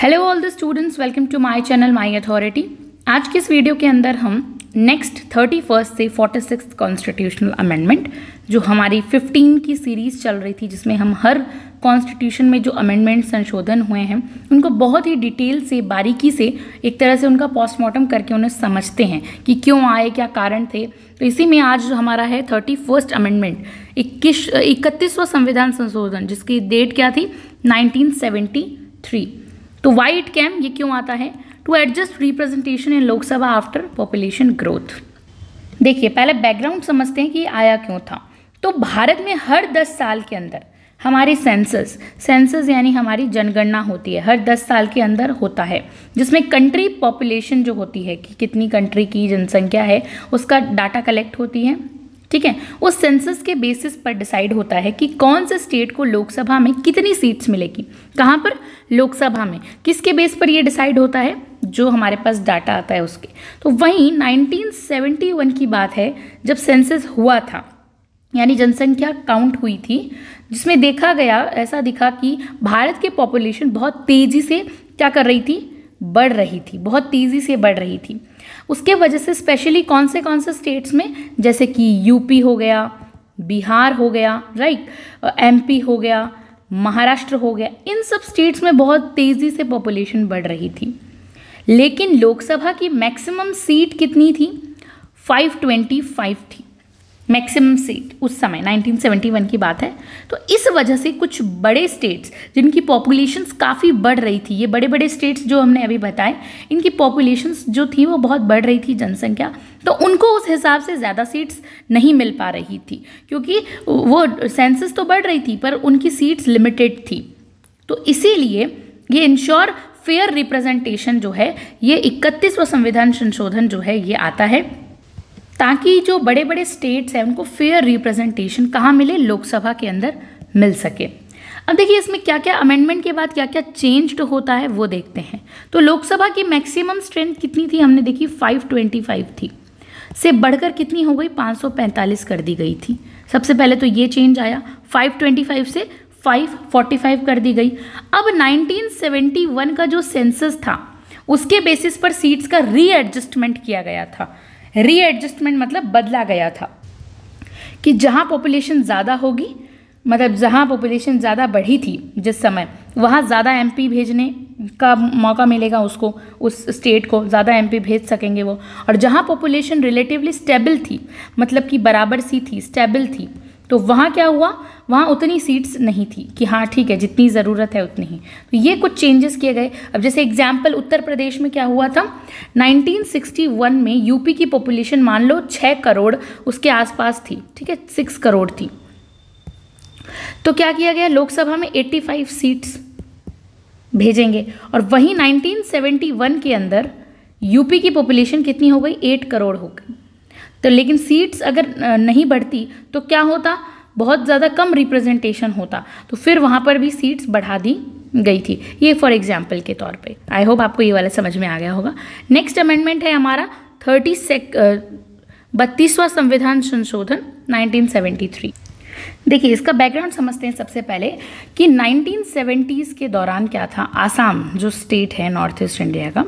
Hello all the students, welcome to my channel my authority. आज के इस video के अंदर हम नेक्स्ट 31 से 46 कॉन्स्टिट्यूशनल अमेंडमेंट, जो हमारी 15 की सीरीज़ चल रही थी, जिसमें हम हर कॉन्स्टिट्यूशन में जो अमेंडमेंट संशोधन हुए हैं उनको बहुत ही डिटेल से, बारीकी से, एक तरह से उनका पोस्टमार्टम करके उन्हें समझते हैं कि क्यों आए, क्या कारण थे। तो इसी में आज हमारा है 31st अमेंडमेंट, 31वां संविधान संशोधन, जिसकी डेट क्या थी 1973। तो वाई इट कैम, ये क्यों आता है? To adjust representation in Lok Sabha after population growth. देखिए, पहले बैकग्राउंड समझते हैं कि आया क्यों था। तो भारत में हर 10 साल के अंदर हमारी सेंसस यानी हमारी जनगणना होती है, हर 10 साल के अंदर होता है, जिसमें कंट्री पॉपुलेशन जो होती है कि कितनी कंट्री की जनसंख्या है उसका डाटा कलेक्ट होती है। ठीक है, उस सेंसस के बेसिस पर डिसाइड होता है कि कौन से स्टेट को लोकसभा में कितनी सीट्स मिलेगी। कहाँ पर? लोकसभा में। किसके बेस पर ये डिसाइड होता है? जो हमारे पास डाटा आता है उसके। तो वहीं 1971 की बात है, जब सेंसस हुआ था, यानी जनसंख्या काउंट हुई थी, जिसमें देखा गया, ऐसा दिखा कि भारत की पॉपुलेशन बहुत तेजी से क्या कर रही थी? बढ़ रही थी, बहुत तेजी से बढ़ रही थी। उसके वजह से स्पेशली कौन से स्टेट्स में, जैसे कि यूपी हो गया, बिहार हो गया, राइट, एमपी हो गया, महाराष्ट्र हो गया, इन सब स्टेट्स में बहुत तेजी से पॉपुलेशन बढ़ रही थी। लेकिन लोकसभा की मैक्सिमम सीट कितनी थी? 525 थी मैक्सिमम सीट उस समय, 1971 की बात है। तो इस वजह से कुछ बड़े स्टेट्स जिनकी पॉपुलेशंस काफ़ी बढ़ रही थी, ये बड़े बड़े स्टेट्स जो हमने अभी बताए, इनकी पॉपुलेशंस जो थी वो बहुत बढ़ रही थी, जनसंख्या, तो उनको उस हिसाब से ज़्यादा सीट्स नहीं मिल पा रही थी, क्योंकि वो सेंसस तो बढ़ रही थी पर उनकी सीट्स लिमिटेड थी। तो इसीलिए ये इंश्योर फेयर रिप्रेजेंटेशन जो है, ये 31वां संविधान संशोधन जो है ये आता है, ताकि जो बड़े बड़े स्टेट्स हैं उनको फेयर रिप्रेजेंटेशन कहाँ मिले? लोकसभा के अंदर मिल सके। अब देखिए, इसमें क्या क्या अमेंडमेंट के बाद क्या क्या चेंज्ड होता है वो देखते हैं। तो लोकसभा की मैक्सिमम स्ट्रेंथ कितनी थी? हमने देखी 525 थी, से बढ़कर कितनी हो गई? 545 कर दी गई थी। सबसे पहले तो ये चेंज आया, 525 से 545 कर दी गई। अब 1971 का जो सेंसस था उसके बेसिस पर सीट्स का रीएडजस्टमेंट किया गया था। रीएडजस्टमेंट मतलब बदला गया था कि जहाँ पॉपुलेशन ज़्यादा होगी, मतलब जहाँ पॉपुलेशन ज़्यादा बढ़ी थी जिस समय, वहाँ ज़्यादा एमपी भेजने का मौका मिलेगा उसको, उस स्टेट को ज़्यादा एमपी भेज सकेंगे वो। और जहाँ पॉपुलेशन रिलेटिवली स्टेबल थी, मतलब कि बराबर सी थी, स्टेबल थी, तो वहाँ क्या हुआ? वहाँ उतनी सीट्स नहीं थी कि हाँ ठीक है, जितनी ज़रूरत है उतनी ही। तो ये कुछ चेंजेस किए गए। अब जैसे एग्जाम्पल, उत्तर प्रदेश में क्या हुआ था? 1961 में यूपी की पॉपुलेशन मान लो 6 करोड़ उसके आसपास थी, ठीक है, 6 करोड़ थी। तो क्या किया गया? लोकसभा में 85 सीट्स भेजेंगे। और वहीं 1971 के अंदर यूपी की पॉपुलेशन कितनी हो गई? 8 करोड़ हो गई। तो लेकिन सीट्स अगर नहीं बढ़ती तो क्या होता? बहुत ज़्यादा कम रिप्रेजेंटेशन होता, तो फिर वहाँ पर भी सीट्स बढ़ा दी गई थी। ये फॉर एग्जाम्पल के तौर पे। आई होप आपको ये वाला समझ में आ गया होगा। नेक्स्ट अमेंडमेंट है हमारा 32वां संविधान संशोधन 1973। देखिए, इसका बैकग्राउंड समझते हैं सबसे पहले कि 1970s के दौरान क्या था। आसाम जो स्टेट है नॉर्थ ईस्ट इंडिया का,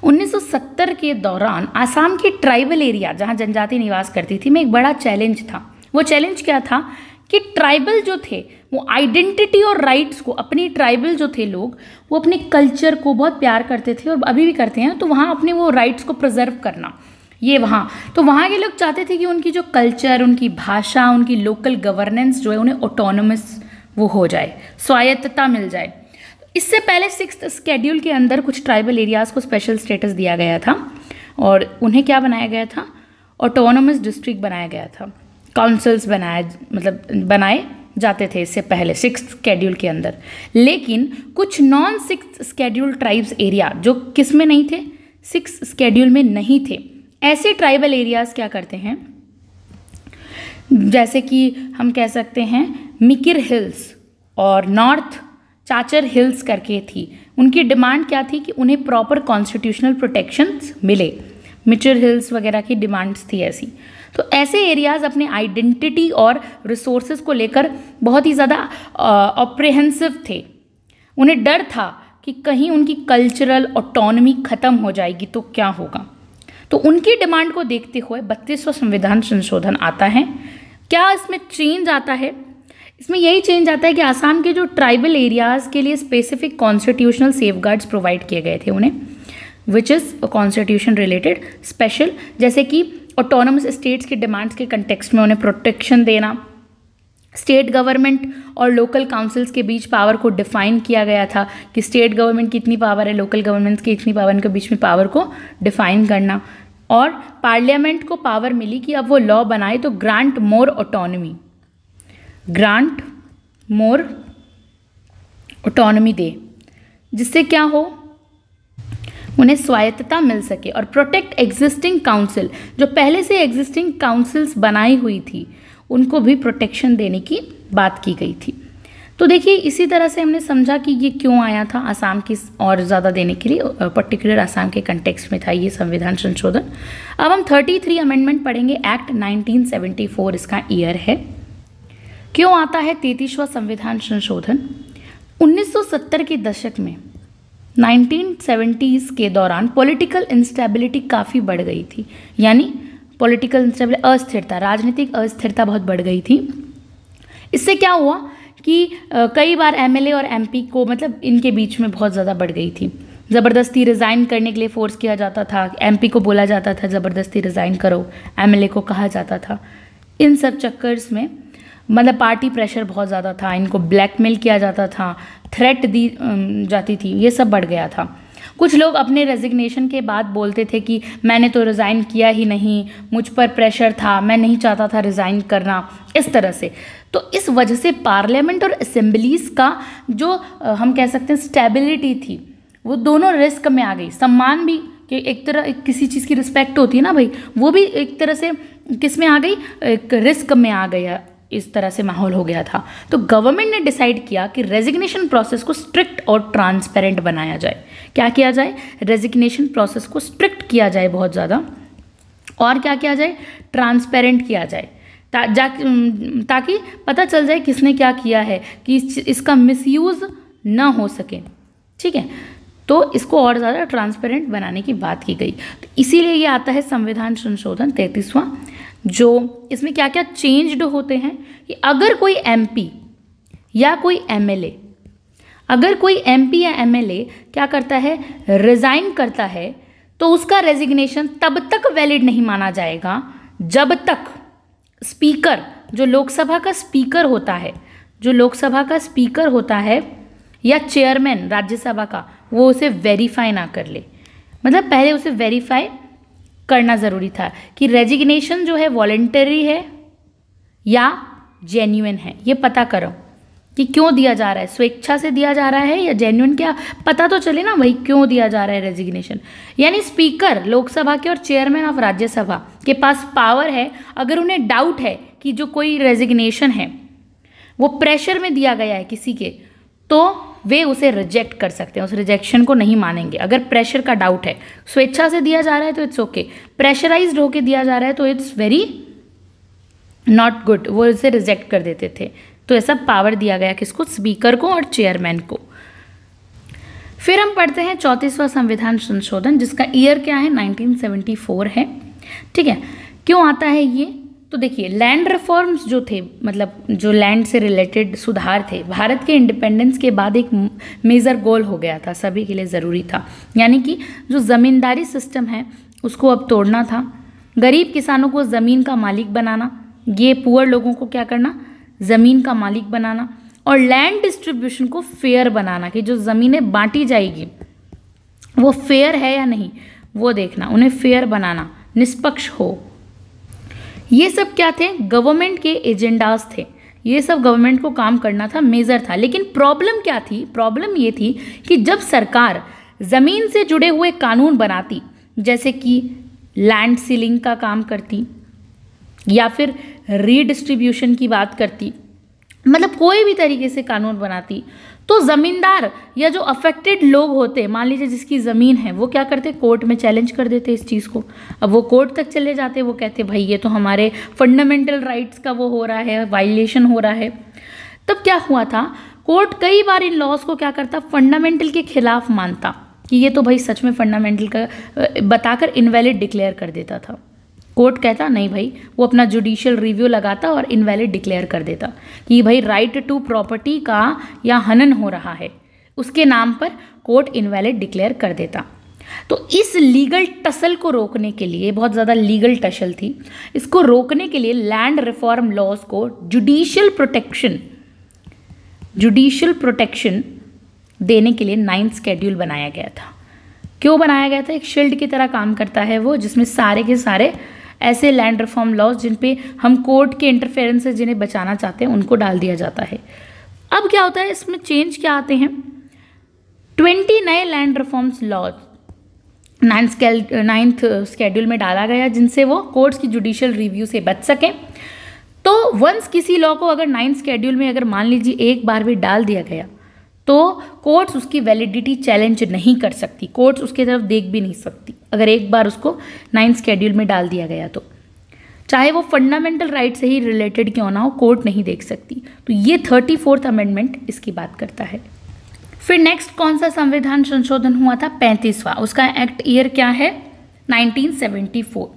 1970 के दौरान आसाम के ट्राइबल एरिया जहाँ जनजाति निवास करती थी में एक बड़ा चैलेंज था। वो चैलेंज क्या था कि ट्राइबल जो थे वो आइडेंटिटी और राइट्स को, अपनी ट्राइबल जो थे लोग, वो अपने कल्चर को बहुत प्यार करते थे और अभी भी करते हैं। तो वहाँ अपने वो राइट्स को प्रिजर्व करना, ये वहाँ, तो वहाँ के लोग चाहते थे कि उनकी जो कल्चर, उनकी भाषा, उनकी लोकल गवर्नेंस जो है उन्हें ऑटोनोमस वो हो जाए, स्वायत्तता मिल जाए। इससे पहले 6th शेड्यूल के अंदर कुछ ट्राइबल एरियाज़ को स्पेशल स्टेटस दिया गया था और उन्हें क्या बनाया गया था? ऑटोनोमस डिस्ट्रिक्ट बनाया गया था। काउंसिल्स बनाए जाते थे इससे पहले 6th शेड्यूल के अंदर। लेकिन कुछ non 6th schedule tribes area जो किस में नहीं थे? 6th शेड्यूल में नहीं थे। ऐसे ट्राइबल एरियाज़ क्या करते हैं, जैसे कि हम कह सकते हैं मिकिर हिल्स और नॉर्थ चाचर हिल्स करके थी। उनकी डिमांड क्या थी कि उन्हें प्रॉपर कॉन्स्टिट्यूशनल प्रोटेक्शंस मिले। मिचर हिल्स वगैरह की डिमांड्स थी ऐसी। तो ऐसे एरियाज़ अपने आइडेंटिटी और रिसोर्सेज को लेकर बहुत ही ज़्यादा अप्रिहेंसिव थे। उन्हें डर था कि कहीं उनकी कल्चरल ऑटोनॉमी खत्म हो जाएगी तो क्या होगा। तो उनकी डिमांड को देखते हुए 32वां संविधान संशोधन आता है। क्या इसमें चेंज आता है? इसमें यही चेंज आता है कि आसाम के जो ट्राइबल एरियाज़ के लिए स्पेसिफिक कॉन्स्टिट्यूशनल सेफगार्ड्स प्रोवाइड किए गए थे उन्हें, which is constitution related special, जैसे कि ऑटोनमस स्टेट्स की डिमांड्स के कंटेक्स्ट में उन्हें प्रोटेक्शन देना, स्टेट गवर्नमेंट और लोकल काउंसिल्स के बीच पावर को डिफाइन किया गया था कि स्टेट गवर्नमेंट की इतनी पावर है, लोकल गवर्नमेंट्स की इतनी पावर, इनके बीच में पावर को डिफाइन करना। और पार्लियामेंट को पावर मिली कि अब वो लॉ बनाए तो ग्रांट मोर ऑटोनॉमी दे, जिससे क्या हो, उन्हें स्वायत्तता मिल सके और प्रोटेक्ट एग्जिस्टिंग काउंसिल, जो पहले से एग्जिस्टिंग काउंसिल्स बनाई हुई थी उनको भी प्रोटेक्शन देने की बात की गई थी। तो देखिए इसी तरह से हमने समझा कि ये क्यों आया था आसाम की और ज़्यादा देने के लिए, पर्टिकुलर आसाम के कंटेक्स्ट में था ये संविधान संशोधन। अब हम 33 अमेंडमेंट पढ़ेंगे। एक्ट 1974 इसका ईयर है। क्यों आता है 33वां संविधान संशोधन? 1970 के दशक में 1970s के दौरान पॉलिटिकल इंस्टेबिलिटी काफ़ी बढ़ गई थी, यानी पॉलिटिकल इंस्टेबिलिटी, अस्थिरता, राजनीतिक अस्थिरता बहुत बढ़ गई थी। इससे क्या हुआ कि कई बार एमएलए और एमपी को, मतलब इनके बीच में बहुत ज़्यादा बढ़ गई थी। ज़बरदस्ती रिज़ाइन करने के लिए फोर्स किया जाता था, एमपी को बोला जाता था ज़बरदस्ती रिज़ाइन करो, एमएलए को कहा जाता था। इन सब चक्कर्स में मतलब पार्टी प्रेशर बहुत ज़्यादा था, इनको ब्लैकमेल किया जाता था, थ्रेट दी जाती थी, ये सब बढ़ गया था। कुछ लोग अपने रेजिग्नेशन के बाद बोलते थे कि मैंने तो रिज़ाइन किया ही नहीं, मुझ पर प्रेशर था, मैं नहीं चाहता था रिज़ाइन करना, इस तरह से। तो इस वजह से पार्लियामेंट और असेंबलीज़ का जो हम कह सकते हैं स्टेबिलिटी थी, वो दोनों रिस्क में आ गई। सम्मान भी, कि एक तरह किसी चीज़ की रिस्पेक्ट होती है ना भाई, वो भी एक तरह से किस में आ गई, एक रिस्क में आ गया। इस तरह से माहौल हो गया था। तो गवर्नमेंट ने डिसाइड किया कि रेजिग्नेशन प्रोसेस को स्ट्रिक्ट और ट्रांसपेरेंट बनाया जाए। क्या किया जाए? रेजिग्नेशन प्रोसेस को स्ट्रिक्ट किया जाए बहुत ज़्यादा, और क्या किया जाए? ट्रांसपेरेंट किया जाए, ताकि पता चल जाए किसने क्या किया है, कि इसका मिसयूज़ ना हो सके। ठीक है, तो इसको और ज़्यादा ट्रांसपेरेंट बनाने की बात की गई। तो इसीलिए ये आता है संविधान संशोधन 33वां, जो इसमें क्या क्या चेंज्ड होते हैं कि अगर कोई एमपी या कोई एमएलए, अगर कोई एमपी या एमएलए क्या करता है, रिज़ाइन करता है, तो उसका रेजिग्नेशन तब तक वैलिड नहीं माना जाएगा जब तक स्पीकर, जो लोकसभा का स्पीकर होता है, जो लोकसभा का स्पीकर होता है या चेयरमैन राज्यसभा का, वो उसे वेरीफाई ना कर ले। मतलब पहले उसे वेरीफाई करना ज़रूरी था कि रेजिग्नेशन जो है वॉलंटरी है या जेन्युइन है, ये पता करो कि क्यों दिया जा रहा है, स्वेच्छा से दिया जा रहा है या जेन्युइन, क्या पता तो चले ना भाई क्यों दिया जा रहा है रेजिग्नेशन। यानी स्पीकर लोकसभा के और चेयरमैन ऑफ राज्यसभा के पास पावर है, अगर उन्हें डाउट है कि जो कोई रेजिग्नेशन है वो प्रेशर में दिया गया है किसी के, तो वे उसे रिजेक्ट कर सकते हैं, उस रिजेक्शन को नहीं मानेंगे। अगर प्रेशर का डाउट है, स्वेच्छा से दिया जा रहा है तो इट्स ओके, प्रेशराइज्ड होके दिया जा रहा है तो इट्स वेरी नॉट गुड, वो इसे रिजेक्ट कर देते थे। तो ऐसा पावर दिया गया किसको? स्पीकर को और चेयरमैन को। फिर हम पढ़ते हैं 34वां संविधान संशोधन, जिसका ईयर क्या है? 1974 है। ठीक है, क्यों आता है ये? तो देखिए, लैंड रिफॉर्म्स जो थे, मतलब जो लैंड से रिलेटेड सुधार थे, भारत के इंडिपेंडेंस के बाद एक मेजर गोल हो गया था, सभी के लिए ज़रूरी था। यानी कि जो ज़मींदारी सिस्टम है उसको अब तोड़ना था, गरीब किसानों को ज़मीन का मालिक बनाना, ये पुअर लोगों को क्या करना, ज़मीन का मालिक बनाना, और लैंड डिस्ट्रीब्यूशन को फेयर बनाना, कि जो ज़मीनें बांटी जाएगी वो फेयर है या नहीं वो देखना, उन्हें फेयर बनाना, निष्पक्ष हो। ये सब क्या थे? गवर्नमेंट के एजेंडाज थे, ये सब गवर्नमेंट को काम करना था, मेजर था। लेकिन प्रॉब्लम क्या थी? प्रॉब्लम ये थी कि जब सरकार ज़मीन से जुड़े हुए कानून बनाती, जैसे कि लैंड सीलिंग का काम करती या फिर रीडिस्ट्रीब्यूशन की बात करती, मतलब कोई भी तरीके से कानून बनाती, तो ज़मींदार या जो अफेक्टेड लोग होते, मान लीजिए जिसकी ज़मीन है, वो क्या करते? कोर्ट में चैलेंज कर देते इस चीज़ को। अब वो कोर्ट तक चले जाते, वो कहते भाई ये तो हमारे फंडामेंटल राइट्स का वो हो रहा है, वायलेशन हो रहा है। तब क्या हुआ था, कोर्ट कई बार इन लॉज को क्या करता, फंडामेंटल के खिलाफ मानता कि ये तो भाई सच में फंडामेंटल का बताकर इनवैलिड डिक्लेयर कर देता था। कोर्ट कहता नहीं भाई, वो अपना जुडिशियल रिव्यू लगाता और इनवैलिड डिक्लेयर कर देता कि भाई राइट टू प्रॉपर्टी का या हनन हो रहा है, उसके नाम पर कोर्ट इनवैलिड डिक्लेयर कर देता। तो इस लीगल टसल को रोकने के लिए, बहुत ज़्यादा लीगल टसल थी, इसको रोकने के लिए लैंड रिफॉर्म लॉज को जुडिशियल प्रोटेक्शन देने के लिए 9th शेड्यूल बनाया गया था। क्यों बनाया गया था? एक शील्ड की तरह काम करता है वो, जिसमें सारे के सारे ऐसे लैंड रिफॉर्म लॉज जिन पे हम कोर्ट के इंटरफेरेंस से जिन्हें बचाना चाहते हैं उनको डाल दिया जाता है। अब क्या होता है, इसमें चेंज क्या आते हैं? 20 नए land reforms laws 9th schedule में डाला गया, जिनसे वो कोर्ट्स की जुडिशियल रिव्यू से बच सकें। तो वंस किसी लॉ को अगर 9th शेड्यूल में अगर मान लीजिए एक बार भी डाल दिया गया तो कोर्ट्स उसकी वैलिडिटी चैलेंज नहीं कर सकती, कोर्ट्स उसकी तरफ देख भी नहीं सकती अगर एक बार उसको 9th शेड्यूल में डाल दिया गया तो, चाहे वो फंडामेंटल राइट से ही रिलेटेड क्यों ना हो, कोर्ट नहीं देख सकती। तो ये 34th अमेंडमेंट इसकी बात करता है। फिर नेक्स्ट कौन सा संविधान संशोधन हुआ था? 35वां। उसका एक्ट ईयर क्या है? 1974।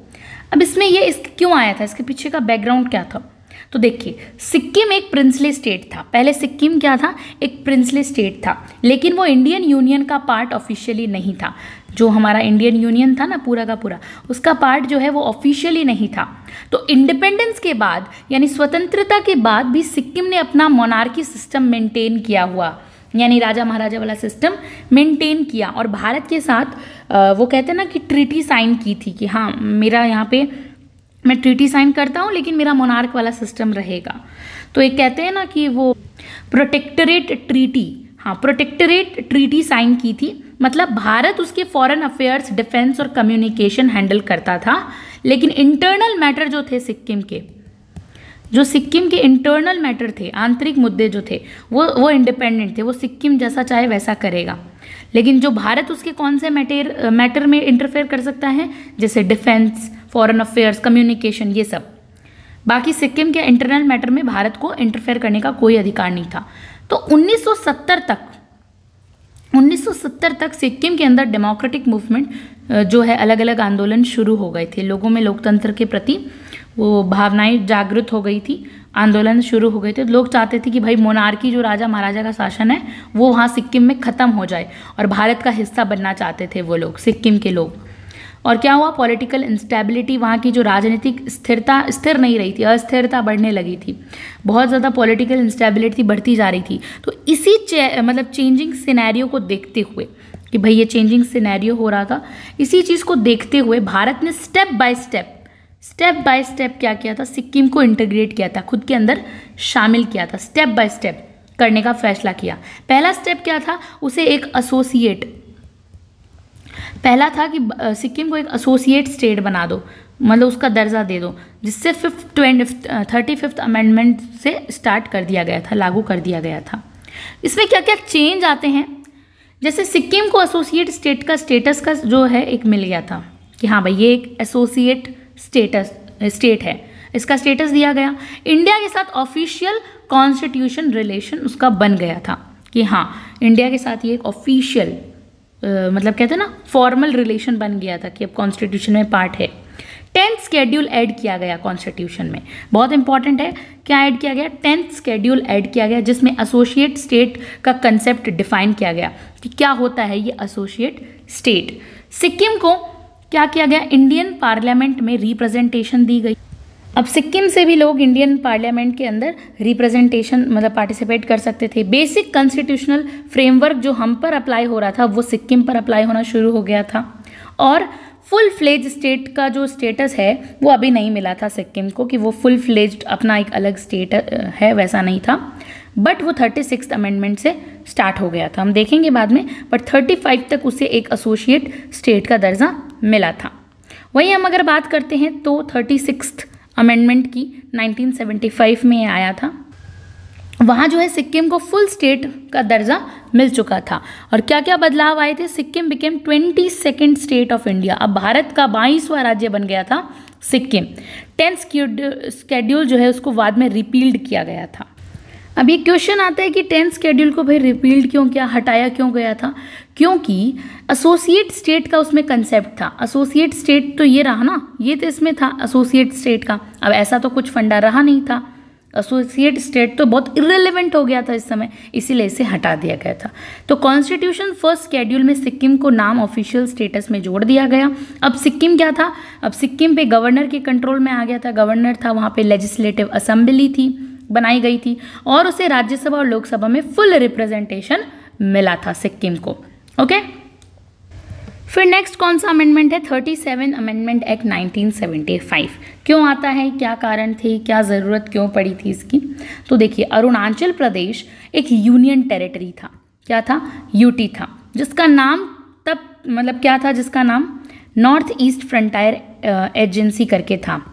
अब इसमें ये क्यों आया था, इसके पीछे का बैकग्राउंड क्या था? तो देखिए, सिक्किम एक प्रिंसली स्टेट था। पहले सिक्किम क्या था? एक प्रिंसली स्टेट था, लेकिन वो इंडियन यूनियन का पार्ट ऑफिशियली नहीं था। जो हमारा इंडियन यूनियन था ना पूरा का पूरा, उसका पार्ट जो है वो ऑफिशियली नहीं था। तो इंडिपेंडेंस के बाद यानी स्वतंत्रता के बाद भी सिक्किम ने अपना मोनार्की सिस्टम मेंटेन किया हुआ, यानी राजा महाराजा वाला सिस्टम मेंटेन किया, और भारत के साथ वो कहते हैं ना कि ट्रीटी साइन की थी कि हाँ मेरा यहाँ पे मैं ट्रीटी साइन करता हूँ लेकिन मेरा मोनार्क वाला सिस्टम रहेगा। तो एक कहते हैं ना कि वो प्रोटेक्टरेट ट्रीटी साइन की थी। मतलब भारत उसके फॉरेन अफेयर्स, डिफेंस और कम्युनिकेशन हैंडल करता था, लेकिन इंटरनल मैटर जो थे सिक्किम के इंटरनल मैटर थे, आंतरिक मुद्दे जो थे वो इंडिपेंडेंट थे, वो सिक्किम जैसा चाहे वैसा करेगा। लेकिन जो भारत उसके कौन से मैटर में इंटरफेयर कर सकता है, जैसे डिफेंस, फॉरेन अफेयर्स, कम्युनिकेशन, ये सब। बाकी सिक्किम के इंटरनल मैटर में भारत को इंटरफेयर करने का कोई अधिकार नहीं था। तो 1970 तक सिक्किम के अंदर डेमोक्रेटिक मूवमेंट जो है, अलग अलग आंदोलन शुरू हो गए थे। लोगों में लोकतंत्र के प्रति वो भावनाएं जागृत हो गई थी, आंदोलन शुरू हो गए थे। लोग चाहते थे कि भाई मोनार्की जो राजा महाराजा का शासन है वो वहाँ सिक्किम में ख़त्म हो जाए, और भारत का हिस्सा बनना चाहते थे वो लोग, सिक्किम के लोग। और क्या हुआ? पॉलिटिकल इंस्टेबिलिटी, वहाँ की जो राजनीतिक स्थिरता स्थिर नहीं रही थी, अस्थिरता बढ़ने लगी थी, बहुत ज़्यादा पॉलिटिकल इंस्टेबिलिटी बढ़ती जा रही थी। तो इसी चेंजिंग सिनेरियो को देखते हुए कि भाई ये चेंजिंग सिनेरियो हो रहा था, इसी चीज़ को देखते हुए भारत ने स्टेप बाय स्टेप क्या किया था? सिक्किम को इंटीग्रेट किया था, खुद के अंदर शामिल किया था, स्टेप बाय स्टेप करने का फैसला किया। पहला स्टेप क्या था? उसे एक पहला था कि सिक्किम को एक एसोसिएट स्टेट बना दो, मतलब उसका दर्जा दे दो, जिससे 35th अमेंडमेंट से स्टार्ट कर दिया गया था, लागू कर दिया गया था। इसमें क्या क्या चेंज आते हैं? जैसे सिक्किम को एसोसिएट स्टेट का स्टेटस का जो है एक मिल गया था कि हाँ भाई ये एक एसोसिएट स्टेट है, इसका स्टेटस दिया गया। इंडिया के साथ ऑफिशियल कॉन्स्टिट्यूशन रिलेशन उसका बन गया था कि हाँ इंडिया के साथ ये एक ऑफिशियल मतलब कहते हैं ना फॉर्मल रिलेशन बन गया था कि अब कॉन्स्टिट्यूशन में पार्ट है। 10th शेड्यूल ऐड किया गया कॉन्स्टिट्यूशन में, बहुत इंपॉर्टेंट है। क्या ऐड किया गया? 10th शेड्यूल ऐड किया गया, जिसमें एसोसिएट स्टेट का कंसेप्ट डिफाइन किया गया कि क्या होता है ये एसोसिएट स्टेट। सिक्किम को क्या किया गया? इंडियन पार्लियामेंट में रिप्रेजेंटेशन दी गई। अब सिक्किम से भी लोग इंडियन पार्लियामेंट के अंदर रिप्रेजेंटेशन मतलब पार्टिसिपेट कर सकते थे। बेसिक कॉन्स्टिट्यूशनल फ्रेमवर्क जो हम पर अप्लाई हो रहा था वो सिक्किम पर अप्लाई होना शुरू हो गया था। और फुल फ्लेज स्टेट का जो स्टेटस है वो अभी नहीं मिला था सिक्किम को कि वो फुल फ्लेज्ड अपना एक अलग स्टेट है, वैसा नहीं था। बट वो 36th अमेंडमेंट से स्टार्ट हो गया था, हम देखेंगे बाद में। बट 35 तक उसे एक एसोसिएट स्टेट का दर्जा मिला था। वहीं हम अगर बात करते हैं तो 36th अमेंडमेंट की 1975 में आया था। वहाँ जो है सिक्किम को फुल स्टेट का दर्जा मिल चुका था। और क्या क्या बदलाव आए थे? Sikkim became 22nd state of India. अब भारत का 22वां राज्य बन गया था सिक्किम। 10th शेड्यूल जो है उसको बाद में रिपील्ड किया गया था। अब ये क्वेश्चन आता है कि 10th शेड्यूल को भाई रिपील्ड क्यों किया, हटाया क्यों गया था? क्योंकि एसोसिएट स्टेट का उसमें कंसेप्ट था। एसोसिएट स्टेट तो ये रहा ना, ये तो इसमें था एसोसिएट स्टेट का। अब ऐसा तो कुछ फंडा रहा नहीं था, एसोसिएट स्टेट तो बहुत इर्रेलेवेंट हो गया था इस समय, इसीलिए इसे हटा दिया गया था। तो कॉन्स्टिट्यूशन फर्स्ट शेड्यूल में सिक्किम को नाम ऑफिशियल स्टेटस में जोड़ दिया गया। अब सिक्किम क्या था, अब सिक्किम पे गवर्नर के कंट्रोल में आ गया था, गवर्नर था, वहाँ पे लेजिस्लेटिव असेंबली थी, बनाई गई थी, और उसे राज्यसभा और लोकसभा में फुल रिप्रेजेंटेशन मिला था सिक्किम को। ओके, फिर नेक्स्ट कौन सा अमेंडमेंट है? 37 अमेंडमेंट एक्ट 1975। क्यों आता है, क्या कारण थे, क्या ज़रूरत क्यों पड़ी थी इसकी? तो देखिए, अरुणाचल प्रदेश एक यूनियन टेरिटरी था। क्या था? यूटी था, जिसका नाम तब मतलब क्या था, जिसका नाम नॉर्थ ईस्ट फ्रंटायर एजेंसी करके था,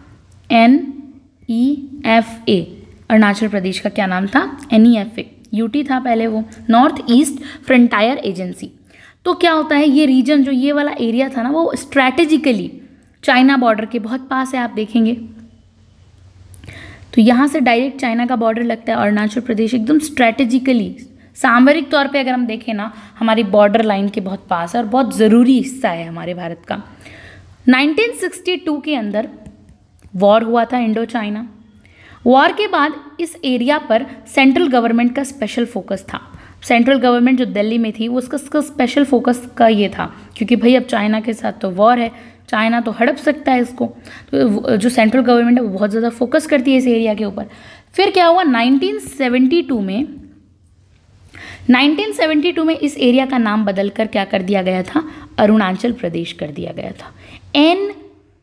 NEFA। अरुणाचल प्रदेश का क्या नाम था? NEFA। यूटी था पहले वो, नॉर्थ ईस्ट फ्रंटायर एजेंसी। तो क्या होता है, ये रीजन जो ये वाला एरिया था ना, वो स्ट्रैटेजिकली चाइना बॉर्डर के बहुत पास है। आप देखेंगे तो यहाँ से डायरेक्ट चाइना का बॉर्डर लगता है। अरुणाचल प्रदेश एकदम स्ट्रैटेजिकली, सामरिक तौर पे अगर हम देखें ना, हमारी बॉर्डर लाइन के बहुत पास है और बहुत ज़रूरी हिस्सा है हमारे भारत का। 1962 के अंदर वॉर हुआ था, इंडो चाइना वॉर के बाद इस एरिया पर सेंट्रल गवर्नमेंट का स्पेशल फोकस था। सेंट्रल गवर्नमेंट जो दिल्ली में थी, उसका स्पेशल फोकस का ये था, क्योंकि भाई अब चाइना के साथ तो वॉर है, चाइना तो हड़प सकता है इसको, तो जो सेंट्रल गवर्नमेंट है वो बहुत ज़्यादा फोकस करती है इस एरिया के ऊपर। फिर क्या हुआ, 1972 में इस एरिया का नाम बदलकर क्या कर दिया गया था? अरुणाचल प्रदेश कर दिया गया था।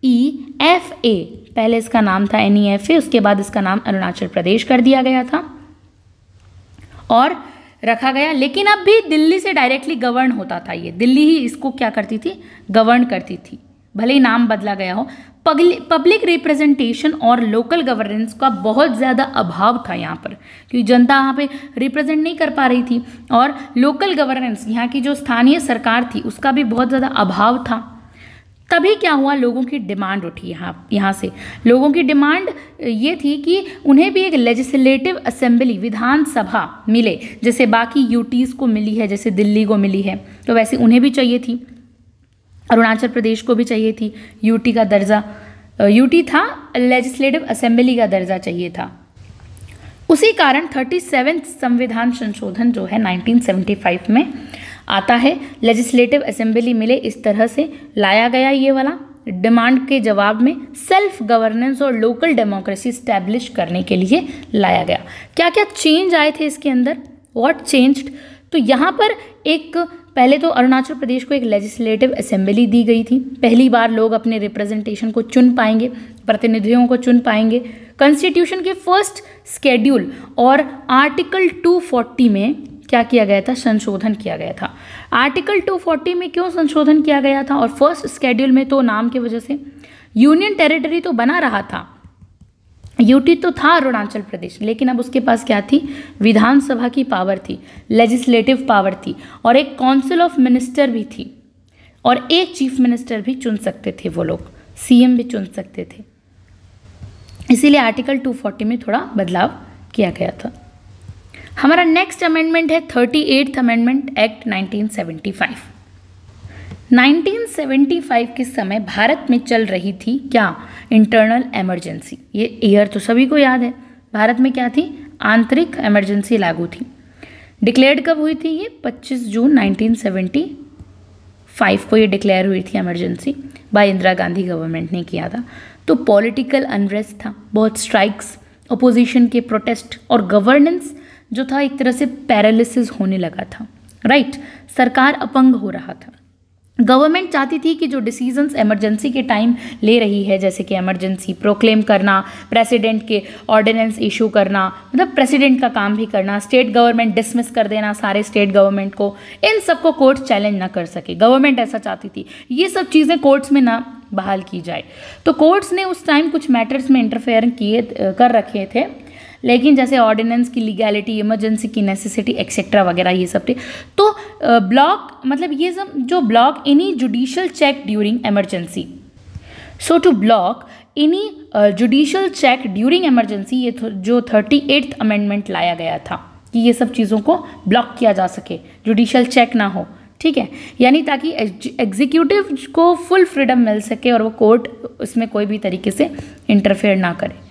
NEFA, पहले इसका नाम था NEFA, उसके बाद इसका नाम अरुणाचल प्रदेश कर दिया गया था और रखा गया। लेकिन अब भी दिल्ली से डायरेक्टली गवर्न होता था, ये दिल्ली ही इसको क्या करती थी? गवर्न करती थी, भले ही नाम बदला गया हो। पब्लिक रिप्रेजेंटेशन और लोकल गवर्नेंस का बहुत ज़्यादा अभाव था यहाँ पर, क्योंकि जनता यहाँ पे रिप्रेजेंट नहीं कर पा रही थी, और लोकल गवर्नेंस, यहाँ की जो स्थानीय सरकार थी, उसका भी बहुत ज़्यादा अभाव था। तभी क्या हुआ, लोगों की डिमांड उठी यहाँ से। लोगों की डिमांड ये थी कि उन्हें भी एक लेजिस्लेटिव असेंबली, विधानसभा मिले, जैसे बाकी यूटीज़ को मिली है, जैसे दिल्ली को मिली है, तो वैसे उन्हें भी चाहिए थी। अरुणाचल प्रदेश को भी चाहिए थी यूटी का दर्जा, यूटी था, लेजिस्लेटिव असेंबली का दर्जा चाहिए था। उसी कारण 37वें संविधान संशोधन जो है 1975 में आता है, लेजिस्लेटिव असेंबली मिले, इस तरह से लाया गया। ये वाला डिमांड के जवाब में सेल्फ गवर्नेंस और लोकल डेमोक्रेसी स्टैब्लिश करने के लिए लाया गया। क्या क्या चेंज आए थे इसके अंदर, व्हाट चेंज्ड? तो यहाँ पर एक, पहले तो अरुणाचल प्रदेश को एक लेजिस्लेटिव असेंबली दी गई थी, पहली बार लोग अपने रिप्रेजेंटेशन को चुन पाएंगे, प्रतिनिधियों को चुन पाएंगे। कॉन्स्टिट्यूशन के फर्स्ट शेड्यूल और आर्टिकल 240 में क्या किया गया था? संशोधन किया गया था। आर्टिकल 240 में क्यों संशोधन किया गया था? और फर्स्ट शेड्यूल में तो नाम की वजह से यूनियन टेरिटरी तो बना रहा था, यूटी तो था अरुणाचल प्रदेश, लेकिन अब उसके पास क्या थी? विधानसभा की पावर थी, लेजिस्लेटिव पावर थी, और एक काउंसिल ऑफ मिनिस्टर भी थी, और एक चीफ मिनिस्टर भी चुन सकते थे वो लोग, सीएम भी चुन सकते थे। इसीलिए आर्टिकल 240 में थोड़ा बदलाव किया गया था। हमारा नेक्स्ट अमेंडमेंट है 38th अमेंडमेंट एक्ट 1975। 1975 के समय भारत में चल रही थी क्या? Internal emergency. ये ईयर तो सभी को याद है, भारत में क्या थी? आंतरिक इमरजेंसी लागू थी। डिक्लेयर्ड कब हुई थी ये? 25 जून 1975 को ये डिक्लेयर हुई थी emergency, by Indira Gandhi government ने किया था। तो पॉलिटिकल अनरेस्ट था, बहुत स्ट्राइक्स, अपोजिशन के प्रोटेस्ट, और गवर्नेंस जो था एक तरह से पैरालिसिस होने लगा था, राइट? सरकार अपंग हो रहा था। गवर्नमेंट चाहती थी कि जो डिसीजंस इमरजेंसी के टाइम ले रही है, जैसे कि इमरजेंसी प्रोक्लेम करना, प्रेसिडेंट के ऑर्डिनेंस इशू करना, मतलब प्रेसिडेंट का काम भी करना, स्टेट गवर्नमेंट डिसमिस कर देना सारे स्टेट गवर्नमेंट को, इन सबको कोर्ट चैलेंज ना कर सके। गवर्नमेंट ऐसा चाहती थी, ये सब चीज़ें कोर्ट्स में ना बहाल की जाए। तो कोर्ट्स ने उस टाइम कुछ मैटर्स में इंटरफेयर कर रखे थे, लेकिन जैसे ऑर्डिनेंस की लीगैलिटी, इमरजेंसी की नेसेसिटी एक्सेट्रा वगैरह ये सब थे। तो ब्लॉक, मतलब ये सब जो block any judicial check during emergency, so to block इन्हीं जुडिशल चेक ड्यूरिंग इमरजेंसी, ये जो 38th अमेंडमेंट लाया गया था कि ये सब चीज़ों को ब्लॉक किया जा सके, जुडिशल चेक ना हो, ठीक है, यानी ताकि एग्जीक्यूटिव को फुल फ्रीडम मिल सके और वो कोर्ट उसमें कोई भी तरीके से इंटरफेयर ना करे।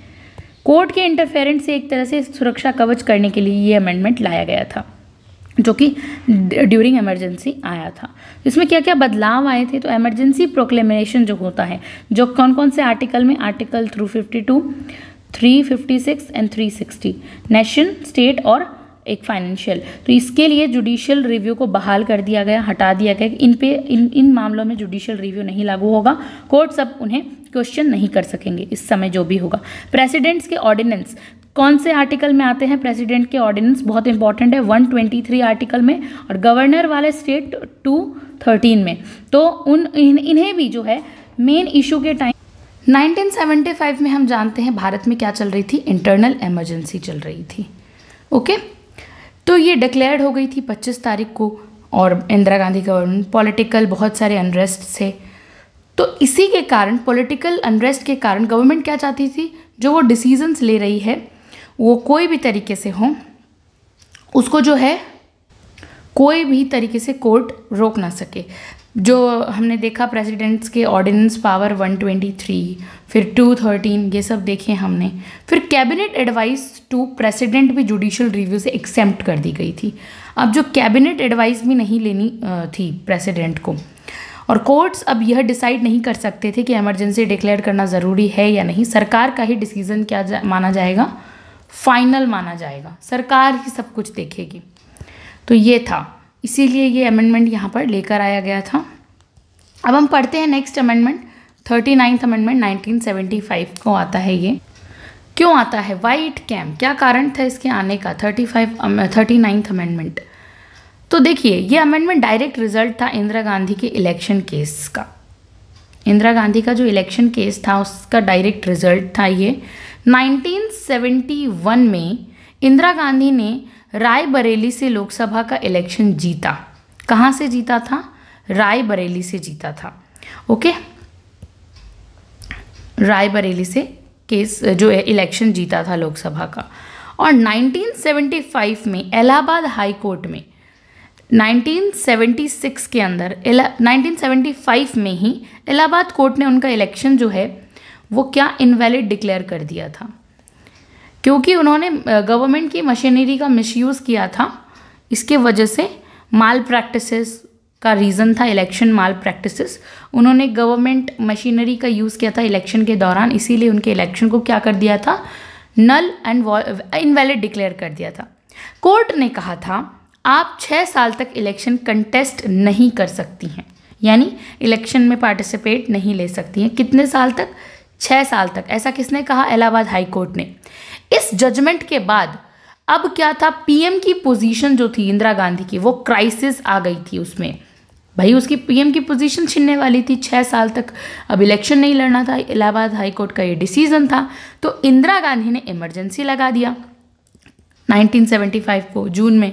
कोर्ट के इंटरफेरेंस से एक तरह से सुरक्षा कवच करने के लिए ये अमेंडमेंट लाया गया था, जो कि ड्यूरिंग इमरजेंसी आया था। इसमें क्या क्या बदलाव आए थे, तो इमरजेंसी प्रोक्लेमेशन जो होता है, जो कौन कौन से आर्टिकल में, आर्टिकल 352, 356 एंड 360, नेशन, स्टेट और एक फाइनेंशियल, तो इसके लिए जुडिशियल रिव्यू को बहाल कर दिया गया, हटा दिया गया कि इन मामलों में जुडिशियल रिव्यू नहीं लागू होगा, कोर्ट्स अब उन्हें क्वेश्चन नहीं कर सकेंगे इस समय जो भी होगा। प्रेसिडेंट्स के ऑर्डिनेंस कौन से आर्टिकल में आते हैं, प्रेसिडेंट के ऑर्डिनेंस बहुत इंपॉर्टेंट है, 123 आर्टिकल में, और गवर्नर वाले स्टेट 213 में। तो इन्हें भी जो है मेन इशू के टाइम 1975 में हम जानते हैं भारत में क्या चल रही थी, इंटरनल इमरजेंसी चल रही थी। ओके, तो ये डिक्लेयर्ड हो गई थी 25 तारीख को, और इंदिरा गांधी गवर्नमेंट, पॉलिटिकल बहुत सारे अनरेस्ट थे, तो इसी के कारण, पॉलिटिकल अनरेस्ट के कारण गवर्नमेंट क्या चाहती थी, जो वो डिसीजंस ले रही है वो कोई भी तरीके से हो, उसको जो है कोई भी तरीके से कोर्ट रोक ना सके। जो हमने देखा प्रेसिडेंट्स के ऑर्डिनेंस पावर 123, फिर 213, ये सब देखे हमने। फिर कैबिनेट एडवाइस टू प्रेसिडेंट भी जुडिशियल रिव्यू से एक्सेम्प्ट कर दी गई थी। अब जो कैबिनेट एडवाइस भी नहीं लेनी थी प्रेसिडेंट को, और कोर्ट्स अब यह डिसाइड नहीं कर सकते थे कि इमरजेंसी डिक्लेयर करना ज़रूरी है या नहीं, सरकार का ही डिसीजन क्या माना जाएगा, फाइनल माना जाएगा, सरकार ही सब कुछ देखेगी। तो ये था, इसीलिए ये अमेंडमेंट यहाँ पर लेकर आया गया था। अब हम पढ़ते हैं नेक्स्ट अमेंडमेंट, 39th अमेंडमेंट 1975 को आता है। ये क्यों आता है, वाई इट कैम, क्या कारण था इसके आने का, 39th अमेंडमेंट। तो देखिए, ये अमेंडमेंट डायरेक्ट रिजल्ट था इंदिरा गांधी के इलेक्शन केस का। इंदिरा गांधी का जो इलेक्शन केस था उसका डायरेक्ट रिजल्ट था ये। 1971 में इंदिरा गांधी ने रायबरेली से लोकसभा का इलेक्शन जीता। कहाँ से जीता था, रायबरेली से जीता था। ओके, रायबरेली से केस जो इलेक्शन जीता था लोकसभा का। और 1975 में इलाहाबाद हाई कोर्ट में 1976 के अंदर 1975 में ही इलाहाबाद कोर्ट ने उनका इलेक्शन जो है वो क्या इनवैलिड डिक्लेयर कर दिया था, क्योंकि उन्होंने गवर्नमेंट की मशीनरी का मिसयूज़ किया था। इसके वजह से माल प्रैक्टिसेस का रीज़न था इलेक्शन माल प्रैक्टिसेस, उन्होंने गवर्नमेंट मशीनरी का यूज़ किया था इलेक्शन के दौरान, इसीलिए उनके इलेक्शन को क्या कर दिया था, नल एंड इनवैलिड डिक्लेयर कर दिया था। कोर्ट ने कहा था आप 6 साल तक इलेक्शन कंटेस्ट नहीं कर सकती हैं, यानी इलेक्शन में पार्टिसिपेट नहीं ले सकती हैं। कितने साल तक, 6 साल तक। ऐसा किसने कहा, इलाहाबाद हाई कोर्ट ने। इस जजमेंट के बाद अब क्या था, पीएम की पोजीशन जो थी इंदिरा गांधी की, वो क्राइसिस आ गई थी उसमें। भाई उसकी पीएम की पोजीशन छीनने वाली थी, 6 साल तक अब इलेक्शन नहीं लड़ना था। इलाहाबाद हाई कोर्ट का ये डिसीजन था, तो इंदिरा गांधी ने इमरजेंसी लगा दिया 1975 को जून में,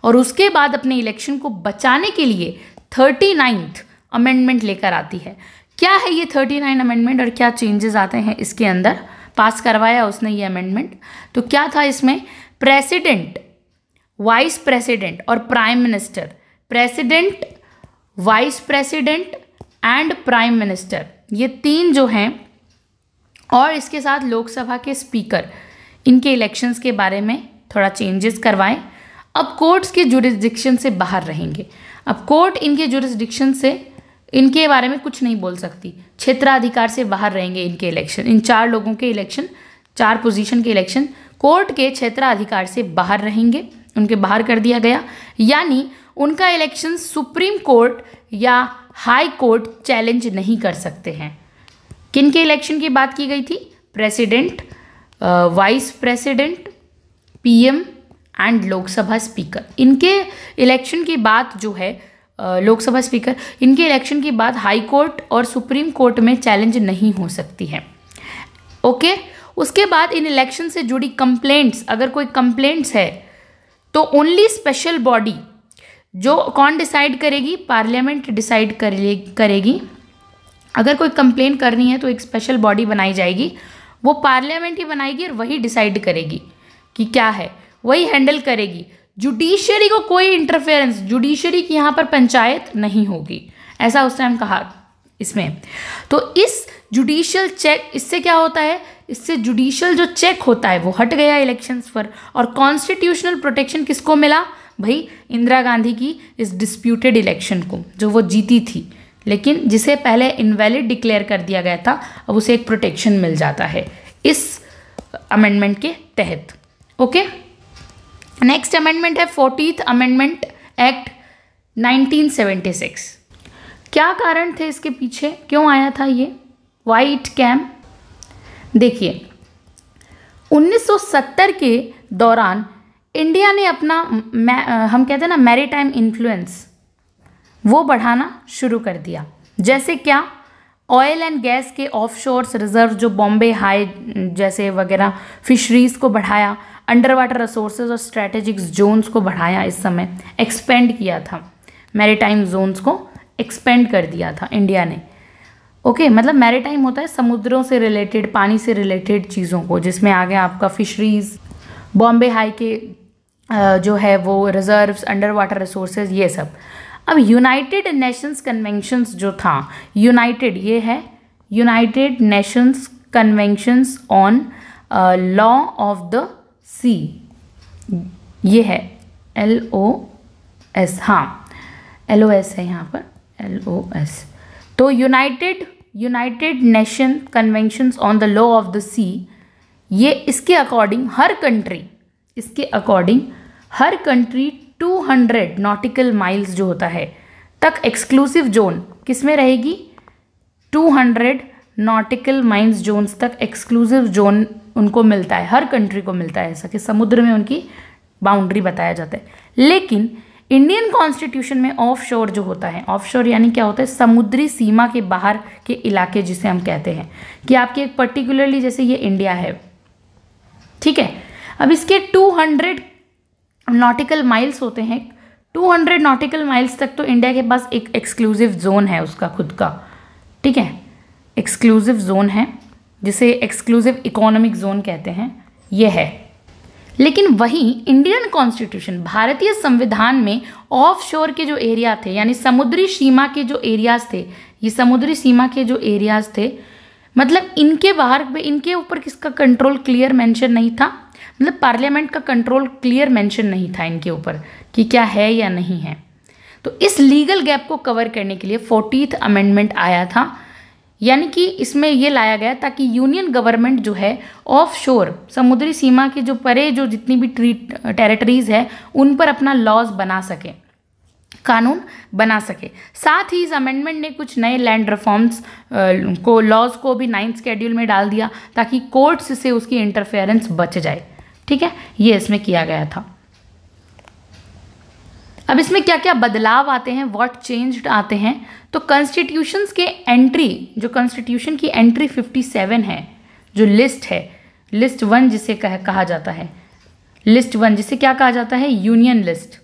और उसके बाद अपने इलेक्शन को बचाने के लिए 39th अमेंडमेंट लेकर आती है। क्या है ये 39 अमेंडमेंट और क्या चेंजेस आते हैं इसके अंदर, पास करवाया उसने ये अमेंडमेंट। तो क्या था इसमें, प्रेसिडेंट, वाइस प्रेसिडेंट और prime minister, president, vice president and prime minister, ये 3 जो हैं, और इसके साथ लोकसभा के स्पीकर, इनके इलेक्शंस के बारे में थोड़ा चेंजेस करवाएं। अब कोर्ट्स के जुरिस्डिक्शन से बाहर रहेंगे। अब कोर्ट इनके जुरिस्डिक्शन से, इनके बारे में कुछ नहीं बोल सकती, क्षेत्राधिकार से बाहर रहेंगे इनके इलेक्शन। इन 4 लोगों के इलेक्शन, 4 पोजीशन के इलेक्शन कोर्ट के क्षेत्राधिकार से बाहर रहेंगे, उनके बाहर कर दिया गया। यानी उनका इलेक्शन सुप्रीम कोर्ट या हाई कोर्ट चैलेंज नहीं कर सकते हैं। किन के इलेक्शन की बात की गई थी, president, vice president, PM and Lok Sabha speaker. इनके इलेक्शन की बात जो है, लोकसभा स्पीकर, इनके इलेक्शन की बात हाई कोर्ट और सुप्रीम कोर्ट में चैलेंज नहीं हो सकती है। ओके, उसके बाद इन इलेक्शन से जुड़ी कंप्लेंट्स, अगर कोई कंप्लेंट्स है तो ओनली स्पेशल बॉडी, जो कौन डिसाइड करेगी, पार्लियामेंट डिसाइड करेगी अगर कोई कंप्लेन करनी है तो एक स्पेशल बॉडी बनाई जाएगी, वो पार्लियामेंट ही बनाएगी और वही डिसाइड करेगी कि क्या है, वही हैंडल करेगी। जुडिशरी को कोई इंटरफेरेंस, जुडिशरी की यहाँ पर पंचायत नहीं होगी, ऐसा उस टाइम कहा इसमें। तो इस जुडिशियल चेक, इससे क्या होता है, इससे जुडिशियल जो चेक होता है वो हट गया इलेक्शंस पर। और कॉन्स्टिट्यूशनल प्रोटेक्शन किसको मिला भाई? इंदिरा गांधी की इस डिस्प्यूटेड इलेक्शन को, जो वो जीती थी लेकिन जिसे पहले इनवैलिड डिक्लेयर कर दिया गया था, अब उसे एक प्रोटेक्शन मिल जाता है इस अमेंडमेंट के तहत। ओके, नेक्स्ट अमेंडमेंट है 40th अमेंडमेंट एक्ट 1976। क्या कारण थे इसके पीछे, क्यों आया था ये, व्हाई इट कैम? देखिए 1970 के दौरान इंडिया ने अपना हम कहते हैं ना मैरीटाइम इन्फ्लुएंस, वो बढ़ाना शुरू कर दिया। जैसे क्या, ऑयल एंड गैस के ऑफशोर्स रिजर्व जो बॉम्बे हाई जैसे वगैरह, फिशरीज को बढ़ाया, अंडर वाटर रिसोर्सेज और स्ट्रेटेजिक जोन्स को बढ़ाया, इस समय एक्सपेंड किया था, मैरीटाइम जोन्स को एक्सपेंड कर दिया था इंडिया ने। ओके, मतलब मैरीटाइम होता है समुद्रों से रिलेटेड, पानी से रिलेटेड चीज़ों को, जिसमें आ गया आपका फिशरीज, बॉम्बे हाई के जो है वो रिजर्व्स, अंडर वाटर रिसोर्सेज, ये सब। अब यूनाइटेड नेशंस कन्वेंशंस जो था, यूनाइटेड ये है united nations conventions on law of the sea, ये है LOS, हाँ LOS है यहाँ पर, LOS। तो united nation conventions on the law of the sea, ये इसके अकॉर्डिंग हर कंट्री 200 नॉटिकल माइल्स जो होता है तक एक्सक्लूसिव जोन किस में रहेगी, 200 नॉटिकल माइल्स जोन्स तक एक्सक्लूसिव जोन उनको मिलता है, हर कंट्री को मिलता है, ऐसा कि समुद्र में उनकी बाउंड्री बताया जाता है। लेकिन इंडियन कॉन्स्टिट्यूशन में ऑफ शोर जो होता है, ऑफ शोर यानी क्या होता है, समुद्री सीमा के बाहर के इलाके, जिसे हम कहते हैं कि आपके एक पर्टिकुलरली, जैसे ये इंडिया है, ठीक है, अब इसके 200 नॉटिकल माइल्स होते हैं, 200 नॉटिकल माइल्स तक तो इंडिया के पास एक एक्सक्लूसिव जोन है उसका खुद का, ठीक है, एक्सक्लूसिव जोन है जिसे एक्सक्लूसिव इकोनॉमिक जोन कहते हैं, ये है। लेकिन वहीं इंडियन कॉन्स्टिट्यूशन, भारतीय संविधान में ऑफ शोर के जो एरिया थे, यानी समुद्री सीमा के जो एरियाज थे, ये समुद्री सीमा के जो एरियाज थे, मतलब इनके बाहर में, इनके ऊपर किसका कंट्रोल क्लियर मेंशन नहीं था, मतलब पार्लियामेंट का कंट्रोल क्लियर मेंशन नहीं था इनके ऊपर कि क्या है या नहीं है। तो इस लीगल गैप को कवर करने के लिए 40th अमेंडमेंट आया था, यानी कि इसमें ये लाया गया ताकि यूनियन गवर्नमेंट जो है ऑफ शोर, समुद्री सीमा के जो परे जो जितनी भी टेरिटरीज है उन पर अपना लॉज बना सके, कानून बना सके। साथ ही इस अमेंडमेंट ने कुछ नए लैंड रिफॉर्म्स को, लॉज को भी 9th शेड्यूल में डाल दिया ताकि कोर्ट्स से उसकी इंटरफेरेंस बच जाए, ठीक है, ये इसमें किया गया था। अब इसमें क्या क्या बदलाव आते हैं, व्हाट चेंज्ड आते हैं, तो कॉन्स्टिट्यूशंस के एंट्री, जो कॉन्स्टिट्यूशन की एंट्री 57 है, जो लिस्ट है, लिस्ट 1 जिसे कहा जाता है, लिस्ट 1 जिसे क्या कहा जाता है, यूनियन लिस्ट।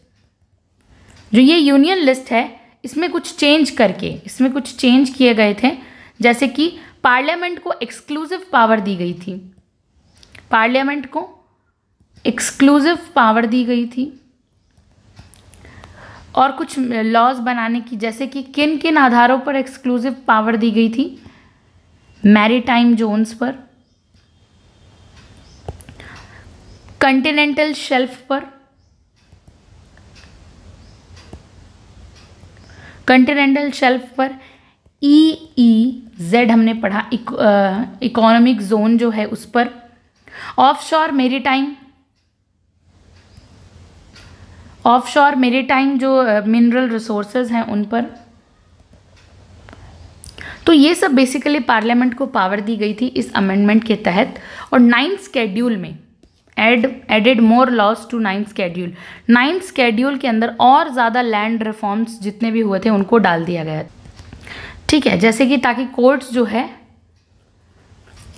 जो ये यूनियन लिस्ट है, इसमें कुछ चेंज करके, इसमें कुछ चेंज किए गए थे, जैसे कि पार्लियामेंट को एक्सक्लूसिव पावर दी गई थी, पार्लियामेंट को एक्सक्लूसिव पावर दी गई थी, और कुछ लॉज बनाने की, जैसे कि किन किन आधारों पर एक्सक्लूसिव पावर दी गई थी, मैरीटाइम जोन्स पर, कॉन्टिनेंटल शेल्फ पर, कॉन्टिनेंटल शेल्फ पर, EEZ हमने पढ़ा, इकोनॉमिक जोन जो है उस पर, ऑफशोर मेरीटाइम जो मिनरल रिसोर्सेज हैं उन पर। तो ये सब बेसिकली पार्लियामेंट को पावर दी गई थी इस अमेंडमेंट के तहत। और 9th शेड्यूल में added more laws to 9th schedule, 9th schedule के अंदर और ज़्यादा लैंड रिफॉर्म्स जितने भी हुए थे उनको डाल दिया गया, ठीक है, जैसे कि ताकि कोर्ट्स जो है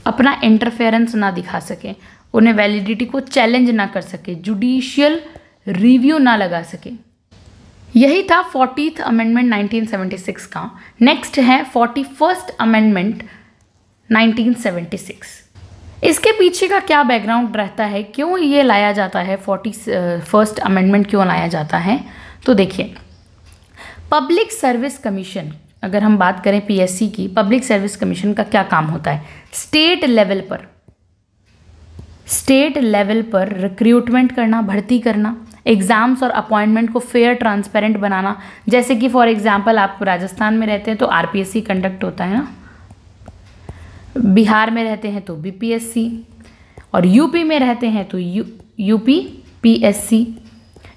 अपना इंटरफेरेंस ना दिखा सके, उन्हें वैलिडिटी को चैलेंज ना कर सके, जुडिशियल रिव्यू ना लगा सके। यही था 40th अमेंडमेंट 1976 का। नेक्स्ट है 41st अमेंडमेंट 1976। इसके पीछे का क्या बैकग्राउंड रहता है, क्यों ये लाया जाता है, 41st अमेंडमेंट क्यों लाया जाता है? तो देखिए, पब्लिक सर्विस कमीशन, अगर हम बात करें पीएससी की, पब्लिक सर्विस कमीशन का क्या काम होता है? स्टेट लेवल पर रिक्रूटमेंट करना, भर्ती करना, एग्जाम्स और अपॉइंटमेंट को फेयर ट्रांसपेरेंट बनाना। जैसे कि फॉर एग्जांपल आप राजस्थान में रहते हैं तो आरपीएससी कंडक्ट होता है ना, बिहार में रहते हैं तो बीपीएससी, और यूपी में रहते हैं तो यूपी पीएससी।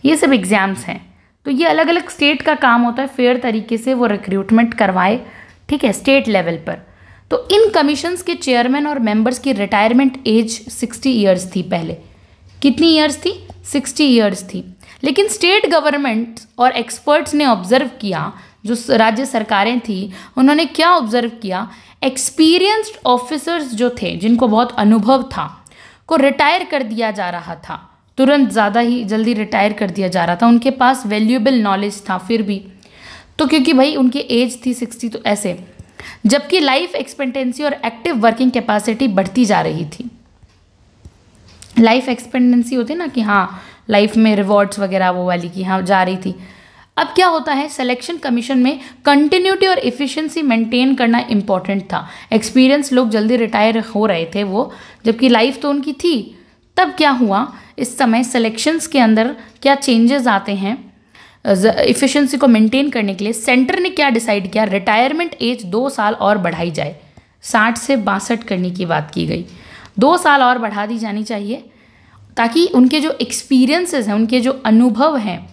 ये सब एग्जाम्स हैं। तो ये अलग अलग स्टेट का काम होता है फेयर तरीके से वो रिक्रूटमेंट करवाए, ठीक है, स्टेट लेवल पर। तो इन कमीशंस के चेयरमैन और मेंबर्स की रिटायरमेंट एज 60 ईयर्स थी पहले। कितनी ईयर्स थी? 60 ईयर्स थी। लेकिन स्टेट गवर्नमेंट और एक्सपर्ट्स ने ऑब्जर्व किया, जो राज्य सरकारें थी उन्होंने क्या ऑब्जर्व किया, एक्सपीरियंस्ड ऑफिसर्स जो थे, जिनको बहुत अनुभव था, को रिटायर कर दिया जा रहा था, तुरंत ज़्यादा ही जल्दी रिटायर कर दिया जा रहा था। उनके पास वैल्यूएबल नॉलेज था फिर भी, तो क्योंकि भाई उनकी एज थी 60, तो ऐसे, जबकि लाइफ एक्सपेक्टेंसी और एक्टिव वर्किंग कैपेसिटी बढ़ती जा रही थी। लाइफ एक्सपेक्टेंसी होती ना कि हाँ लाइफ में रिवॉर्ड्स वगैरह वो वाली की हाँ जा रही थी। अब क्या होता है, सिलेक्शन कमीशन में कंटिन्यूटी और एफिशिएंसी मेंटेन करना इंपॉर्टेंट था। एक्सपीरियंस लोग जल्दी रिटायर हो रहे थे वो, जबकि लाइफ तो उनकी थी। तब क्या हुआ, इस समय सिलेक्शंस के अंदर क्या चेंजेस आते हैं, एफिशिएंसी को मेंटेन करने के लिए सेंटर ने क्या डिसाइड किया, रिटायरमेंट एज 2 साल और बढ़ाई जाए, 60 से 62 करने की बात की गई। 2 साल और बढ़ा दी जानी चाहिए, ताकि उनके जो एक्सपीरियंसेस हैं, उनके जो अनुभव हैं,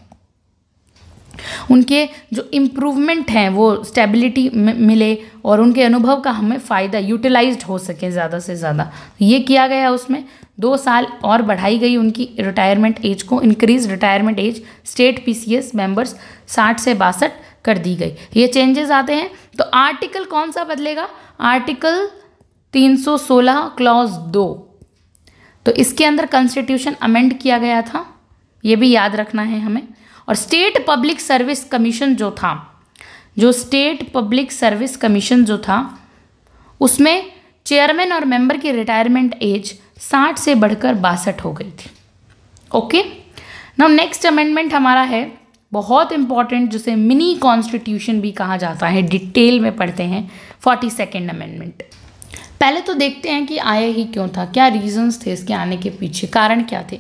उनके जो इम्प्रूवमेंट हैं वो स्टेबिलिटी मिले और उनके अनुभव का हमें फ़ायदा यूटिलाइज्ड हो सके ज़्यादा से ज़्यादा। ये किया गया उसमें 2 साल और बढ़ाई गई उनकी रिटायरमेंट एज को, increase retirement age state PCS members 60 से 62 कर दी गई। ये चेंजेस आते हैं। तो आर्टिकल कौन सा बदलेगा, आर्टिकल 316 क्लॉज 2। तो इसके अंदर कॉन्स्टिट्यूशन अमेंड किया गया था, ये भी याद रखना है हमें। और स्टेट पब्लिक सर्विस कमीशन जो था, जो स्टेट पब्लिक सर्विस कमीशन जो था, उसमें चेयरमैन और मेंबर की रिटायरमेंट एज 60 से बढ़कर 62 हो गई थी। ओके, नाउ नेक्स्ट अमेंडमेंट हमारा है बहुत इंपॉर्टेंट, जिसे मिनी कॉन्स्टिट्यूशन भी कहा जाता है, डिटेल में पढ़ते हैं, 42nd अमेंडमेंट। पहले तो देखते हैं कि आया ही क्यों था, क्या रीजंस थे इसके आने के पीछे, कारण क्या थे।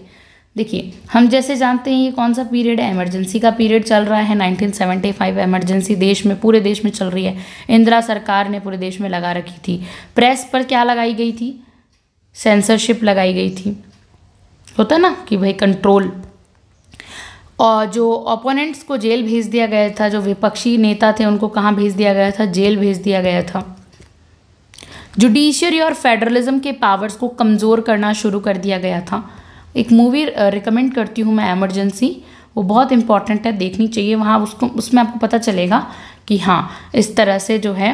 देखिए, हम जैसे जानते हैं ये कौन सा पीरियड है, इमरजेंसी का पीरियड चल रहा है। 1975 इमरजेंसी देश में, पूरे देश में चल रही है। इंदिरा सरकार ने पूरे देश में लगा रखी थी। प्रेस पर क्या लगाई गई थी, सेंसरशिप लगाई गई थी, होता ना कि भाई कंट्रोल। और जो ओपोनेंट्स को जेल भेज दिया गया था, जो विपक्षी नेता थे उनको कहाँ भेज दिया गया था, जेल भेज दिया गया था। जुडिशियरी और फेडरलिज्म के पावर्स को कमज़ोर करना शुरू कर दिया गया था। एक मूवी रिकमेंड करती हूँ मैं, इमरजेंसी, वो बहुत इंपॉर्टेंट है, देखनी चाहिए। वहाँ उसमें आपको पता चलेगा कि हाँ इस तरह से जो है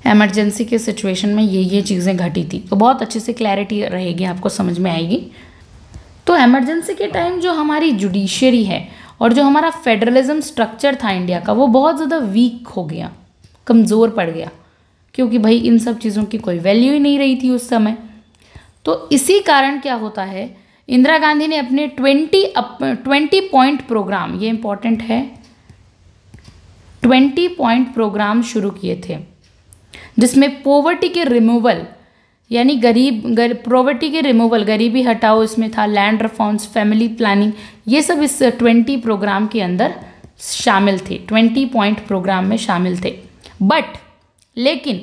इमरजेंसी के सिचुएशन में ये चीज़ें घटी थी। तो बहुत अच्छे से क्लैरिटी रहेगी, आपको समझ में आएगी। तो इमरजेंसी के टाइम जो हमारी जुडिशियरी है और जो हमारा फेडरलिज्म स्ट्रक्चर था इंडिया का, वो बहुत ज़्यादा वीक हो गया, कमज़ोर पड़ गया, क्योंकि भाई इन सब चीज़ों की कोई वैल्यू ही नहीं रही थी उस समय। तो इसी कारण क्या होता है, इंदिरा गांधी ने अपने 20 पॉइंट प्रोग्राम, ये इंपॉर्टेंट है, 20 पॉइंट प्रोग्राम शुरू किए थे, जिसमें पॉवर्टी के रिमूवल, यानी पॉवर्टी के रिमूवल, गरीबी हटाओ इसमें था, लैंड रिफॉर्म्स, फैमिली प्लानिंग, ये सब इस 20 प्रोग्राम के अंदर शामिल थे, 20 पॉइंट प्रोग्राम में शामिल थे। बट लेकिन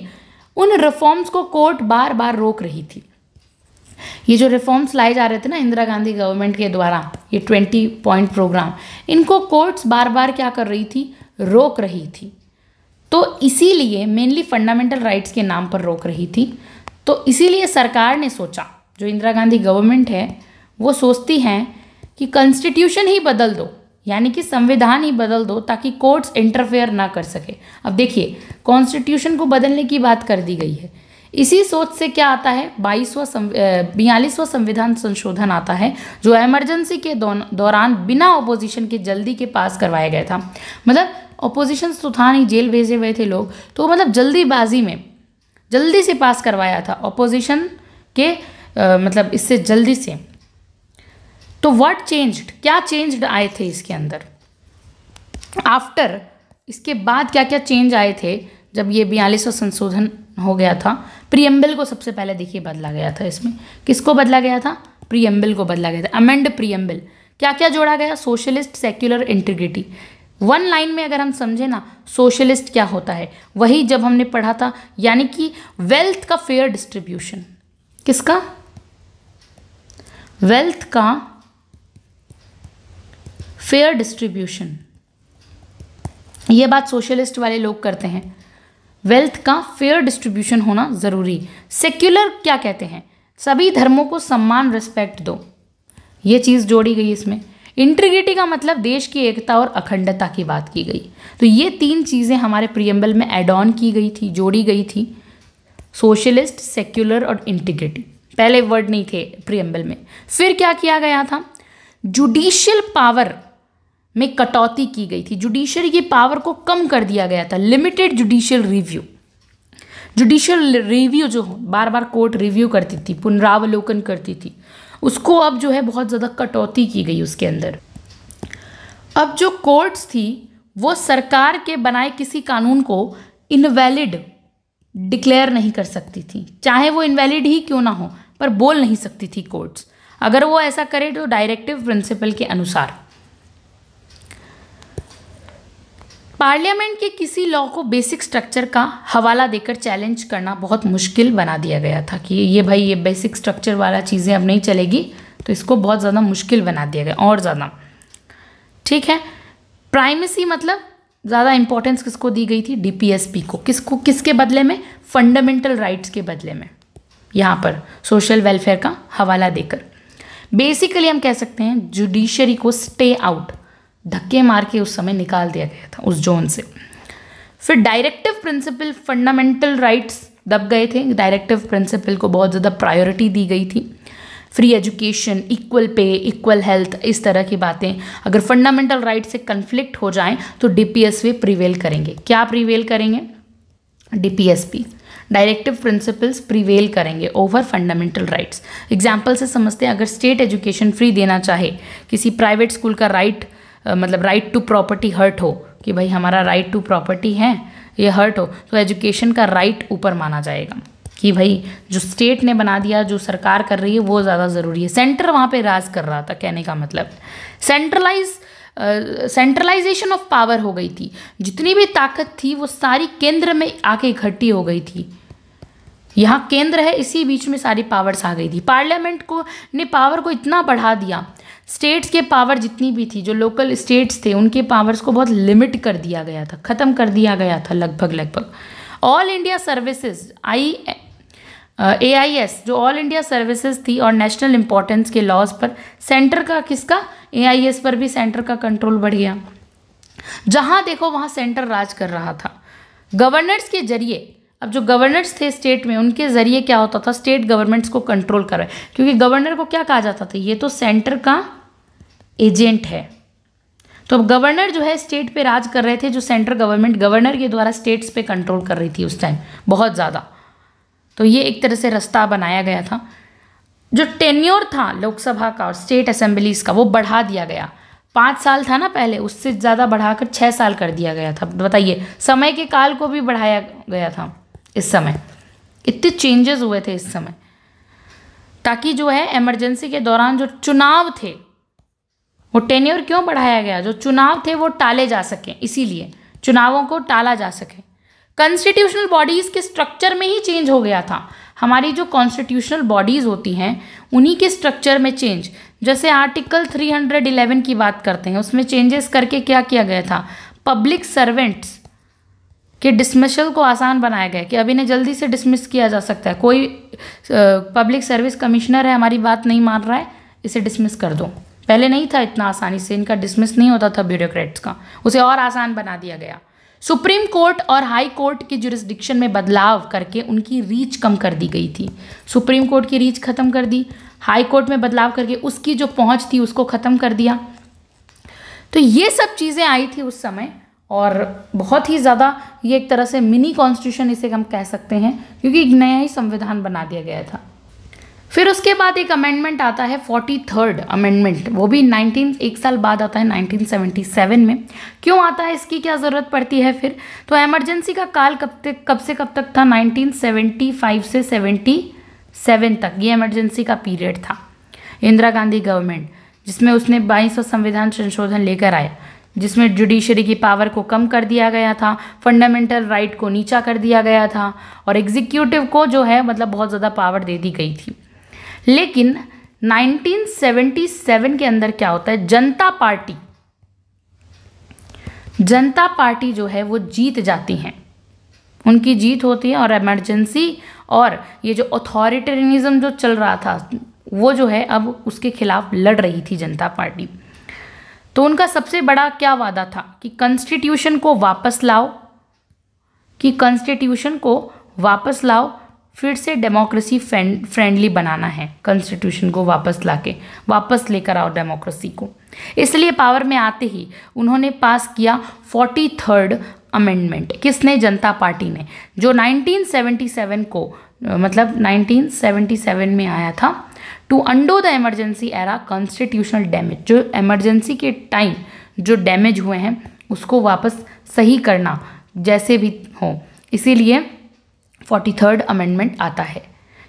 उन रिफॉर्म्स को कोर्ट बार बार रोक रही थी। ये जो रिफॉर्म्स लाए जा रहे थे ना इंदिरा गांधी गवर्नमेंट के द्वारा, ये 20 पॉइंट प्रोग्राम, इनको कोर्ट्स बार बार क्या कर रही थी, रोक रही थी। तो इसीलिए मेनली फंडामेंटल राइट्स के नाम पर रोक रही थी। तो इसीलिए सरकार ने सोचा, जो इंदिरा गांधी गवर्नमेंट है वो सोचती हैं कि कॉन्स्टिट्यूशन ही बदल दो, यानी कि संविधान ही बदल दो, ताकि कोर्ट्स इंटरफेयर ना कर सके। अब देखिए, कॉन्स्टिट्यूशन को बदलने की बात कर दी गई है, इसी सोच से क्या आता है 42वां संविधान संशोधन आता है, जो इमरजेंसी के दौरान बिना ऑपोजिशन के जल्दी के पास करवाया गया था। मतलब ऑपोजिशन तो था नहीं, जेल भेजे हुए थे लोग, तो मतलब जल्दीबाजी में जल्दी से पास करवाया था ऑपोजिशन के मतलब इससे जल्दी से। तो व्हाट चेंज्ड, क्या चेंज्ड आए थे इसके अंदर आफ्टर, इसके बाद क्या क्या चेंज आए थे जब ये 42वां संशोधन हो गया था। प्रीएम्बल को सबसे पहले देखिए बदला गया था। इसमें किसको बदला गया था? प्रीएम्बल को बदला गया था। अमेंड प्रीएम्बल, क्या क्या जोड़ा गया? Socialist, secular, integrity. One line में अगर हम समझे ना, सोशलिस्ट क्या होता है, वही जब हमने पढ़ा था, यानी कि वेल्थ का फेयर डिस्ट्रीब्यूशन। किसका? वेल्थ का फेयर डिस्ट्रीब्यूशन। ये बात सोशलिस्ट वाले लोग करते हैं, वेल्थ का फेयर डिस्ट्रीब्यूशन होना जरूरी। सेक्युलर क्या कहते हैं? सभी धर्मों को सम्मान, रिस्पेक्ट दो, ये चीज़ जोड़ी गई इसमें। इंटीग्रिटी का मतलब देश की एकता और अखंडता की बात की गई। तो ये तीन चीज़ें हमारे प्रीएम्बल में एड ऑन की गई थी, जोड़ी गई थी, सोशलिस्ट, सेक्युलर और इंटीग्रिटी। पहले वर्ड नहीं थे प्रीएम्बल में। फिर क्या किया गया था? जुडिशियल पावर में कटौती की गई थी, जुडिशरी की पावर को कम कर दिया गया था। Limited judicial review, judicial review जो बार बार कोर्ट रिव्यू करती थी, पुनरावलोकन करती थी, उसको अब जो है बहुत ज़्यादा कटौती की गई उसके अंदर। अब जो कोर्ट्स थी वो सरकार के बनाए किसी कानून को इनवैलिड डिक्लेयर नहीं कर सकती थी, चाहे वो इनवैलिड ही क्यों ना हो, पर बोल नहीं सकती थी कोर्ट्स। अगर वो ऐसा करे तो डायरेक्टिव प्रिंसिपल के अनुसार। पार्लियामेंट के किसी लॉ को बेसिक स्ट्रक्चर का हवाला देकर चैलेंज करना बहुत मुश्किल बना दिया गया था कि ये भाई ये बेसिक स्ट्रक्चर वाला चीज़ें अब नहीं चलेगी, तो इसको बहुत ज़्यादा मुश्किल बना दिया गया और ज़्यादा। ठीक है, प्राइमेसी मतलब ज़्यादा इंपॉर्टेंस किसको दी गई थी? डीपीएसपी को। किसको? किसके बदले में? फंडामेंटल राइट्स के बदले में, यहाँ पर सोशल वेलफेयर का हवाला देकर। बेसिकली हम कह सकते हैं जुडिशरी को स्टे आउट, धक्के मार के उस समय निकाल दिया गया था उस जोन से। फिर डायरेक्टिव प्रिंसिपल, फंडामेंटल राइट्स दब गए थे, डायरेक्टिव प्रिंसिपल को बहुत ज़्यादा प्रायोरिटी दी गई थी। Free education, equal pay, equal health, इस तरह की बातें अगर फंडामेंटल राइट से कन्फ्लिक्ट हो जाएं तो डीपीएसपी प्रिवेल करेंगे। क्या प्रिवेल करेंगे? डीपीएसपी, डायरेक्टिव प्रिंसिपल्स प्रिवेल करेंगे ओवर फंडामेंटल राइट्स। एग्जाम्पल से समझते हैं, अगर स्टेट एजुकेशन फ्री देना चाहे, किसी प्राइवेट स्कूल का राइट मतलब राइट टू प्रॉपर्टी हर्ट हो, कि भाई हमारा राइट टू प्रॉपर्टी है ये हर्ट हो, तो एजुकेशन का राइट ऊपर माना जाएगा कि भाई जो स्टेट ने बना दिया, जो सरकार कर रही है वो ज़्यादा ज़रूरी है। सेंटर वहाँ पे राज कर रहा था, कहने का मतलब सेंट्रलाइजेशन ऑफ पावर हो गई थी। जितनी भी ताकत थी वो सारी केंद्र में आके इकट्ठी हो गई थी। यहाँ केंद्र है, इसी बीच में सारी पावर्स आ गई थी। पार्लियामेंट को ने पावर को इतना बढ़ा दिया, स्टेट्स के पावर जितनी भी थी, जो लोकल स्टेट्स थे उनके पावर्स को बहुत लिमिट कर दिया गया था, ख़त्म कर दिया गया था लगभग। ऑल इंडिया सर्विसेज AIS जो ऑल इंडिया सर्विसेज थी और नेशनल इंपॉर्टेंस के लॉज पर सेंटर का, किसका? AIS पर भी सेंटर का कंट्रोल बढ़ गया। जहाँ देखो वहाँ सेंटर राज कर रहा था। गवर्नर्स के जरिए, अब जो गवर्नर्स थे स्टेट में, उनके जरिए क्या होता था? स्टेट गवर्नमेंट्स को कंट्रोल कर रहे, क्योंकि गवर्नर को क्या कहा जाता था? ये तो सेंटर का एजेंट है। तो अब गवर्नर जो है स्टेट पे राज कर रहे थे, जो सेंट्रल गवर्नमेंट गवर्नर के द्वारा स्टेट्स पे कंट्रोल कर रही थी उस टाइम बहुत ज़्यादा। तो ये एक तरह से रास्ता बनाया गया था। जो टेन्योर था लोकसभा का और स्टेट असेंबलीज का, वो बढ़ा दिया गया। 5 साल था ना पहले, उससे ज़्यादा बढ़ाकर 6 साल कर दिया गया था। बताइए, समय के काल को भी बढ़ाया गया था। इस समय इतने चेंजेस हुए थे इस समय, ताकि जो है इमरजेंसी के दौरान जो चुनाव थे, वो टेन्योर क्यों बढ़ाया गया? जो चुनाव थे वो टाले जा सकें, इसीलिए चुनावों को टाला जा सके। कॉन्स्टिट्यूशनल बॉडीज़ के स्ट्रक्चर में ही चेंज हो गया था। हमारी जो कॉन्स्टिट्यूशनल बॉडीज़ होती हैं उन्हीं के स्ट्रक्चर में चेंज, जैसे आर्टिकल 311 की बात करते हैं, उसमें चेंजेस करके क्या किया गया था? पब्लिक सर्वेंट्स के डिसमिसल को आसान बनाया गया कि अब इन्हें जल्दी से डिसमिस किया जा सकता है। कोई पब्लिक सर्विस कमिश्नर है, हमारी बात नहीं मान रहा है, इसे डिसमिस कर दो। पहले नहीं था इतना आसानी से, इनका डिसमिस नहीं होता था ब्यूरोक्रेट्स का, उसे और आसान बना दिया गया। सुप्रीम कोर्ट और हाई कोर्ट के जुरिस्डिक्शन में बदलाव करके उनकी रीच कम कर दी गई थी। सुप्रीम कोर्ट की रीच खत्म कर दी, हाई कोर्ट में बदलाव करके उसकी जो पहुंच थी उसको खत्म कर दिया। तो ये सब चीज़ें आई थी उस समय, और बहुत ही ज़्यादा ये एक तरह से मिनी कॉन्स्टिट्यूशन इसे हम कह सकते हैं, क्योंकि एक नया ही संविधान बना दिया गया था। फिर उसके बाद एक अमेंडमेंट आता है 43rd अमेंडमेंट, वो भी एक साल बाद आता है 1977 में। क्यों आता है, इसकी क्या ज़रूरत पड़ती है फिर? तो इमरजेंसी का काल कब से कब तक था? 1975 से 77 तक ये इमरजेंसी का पीरियड था। इंदिरा गांधी गवर्नमेंट, जिसमें उसने 22वां संविधान संशोधन लेकर आया, जिसमें जुडिशरी की पावर को कम कर दिया गया था, फंडामेंटल राइट को नीचा कर दिया गया था, और एग्जीक्यूटिव को जो है मतलब बहुत ज़्यादा पावर दे दी गई थी। लेकिन 1977 के अंदर क्या होता है, जनता पार्टी जो है वो जीत जाती हैं, उनकी जीत होती है, और इमरजेंसी और ये जो अथॉरिटेरियनिज्म जो चल रहा था वो जो है अब उसके खिलाफ लड़ रही थी जनता पार्टी। तो उनका सबसे बड़ा क्या वादा था कि कॉन्स्टिट्यूशन को वापस लाओ, फिर से डेमोक्रेसी फ्रेंडली बनाना है, कॉन्स्टिट्यूशन को वापस लेकर आओ डेमोक्रेसी को। इसलिए पावर में आते ही उन्होंने पास किया 43rd अमेंडमेंट। किसने? जनता पार्टी ने, जो 1977 में आया था, to undo the emergency era constitutional damage. जो इमरजेंसी के टाइम जो डैमेज हुए हैं उसको वापस सही करना जैसे भी हो, इसीलिए 43rd अमेंडमेंट आता है।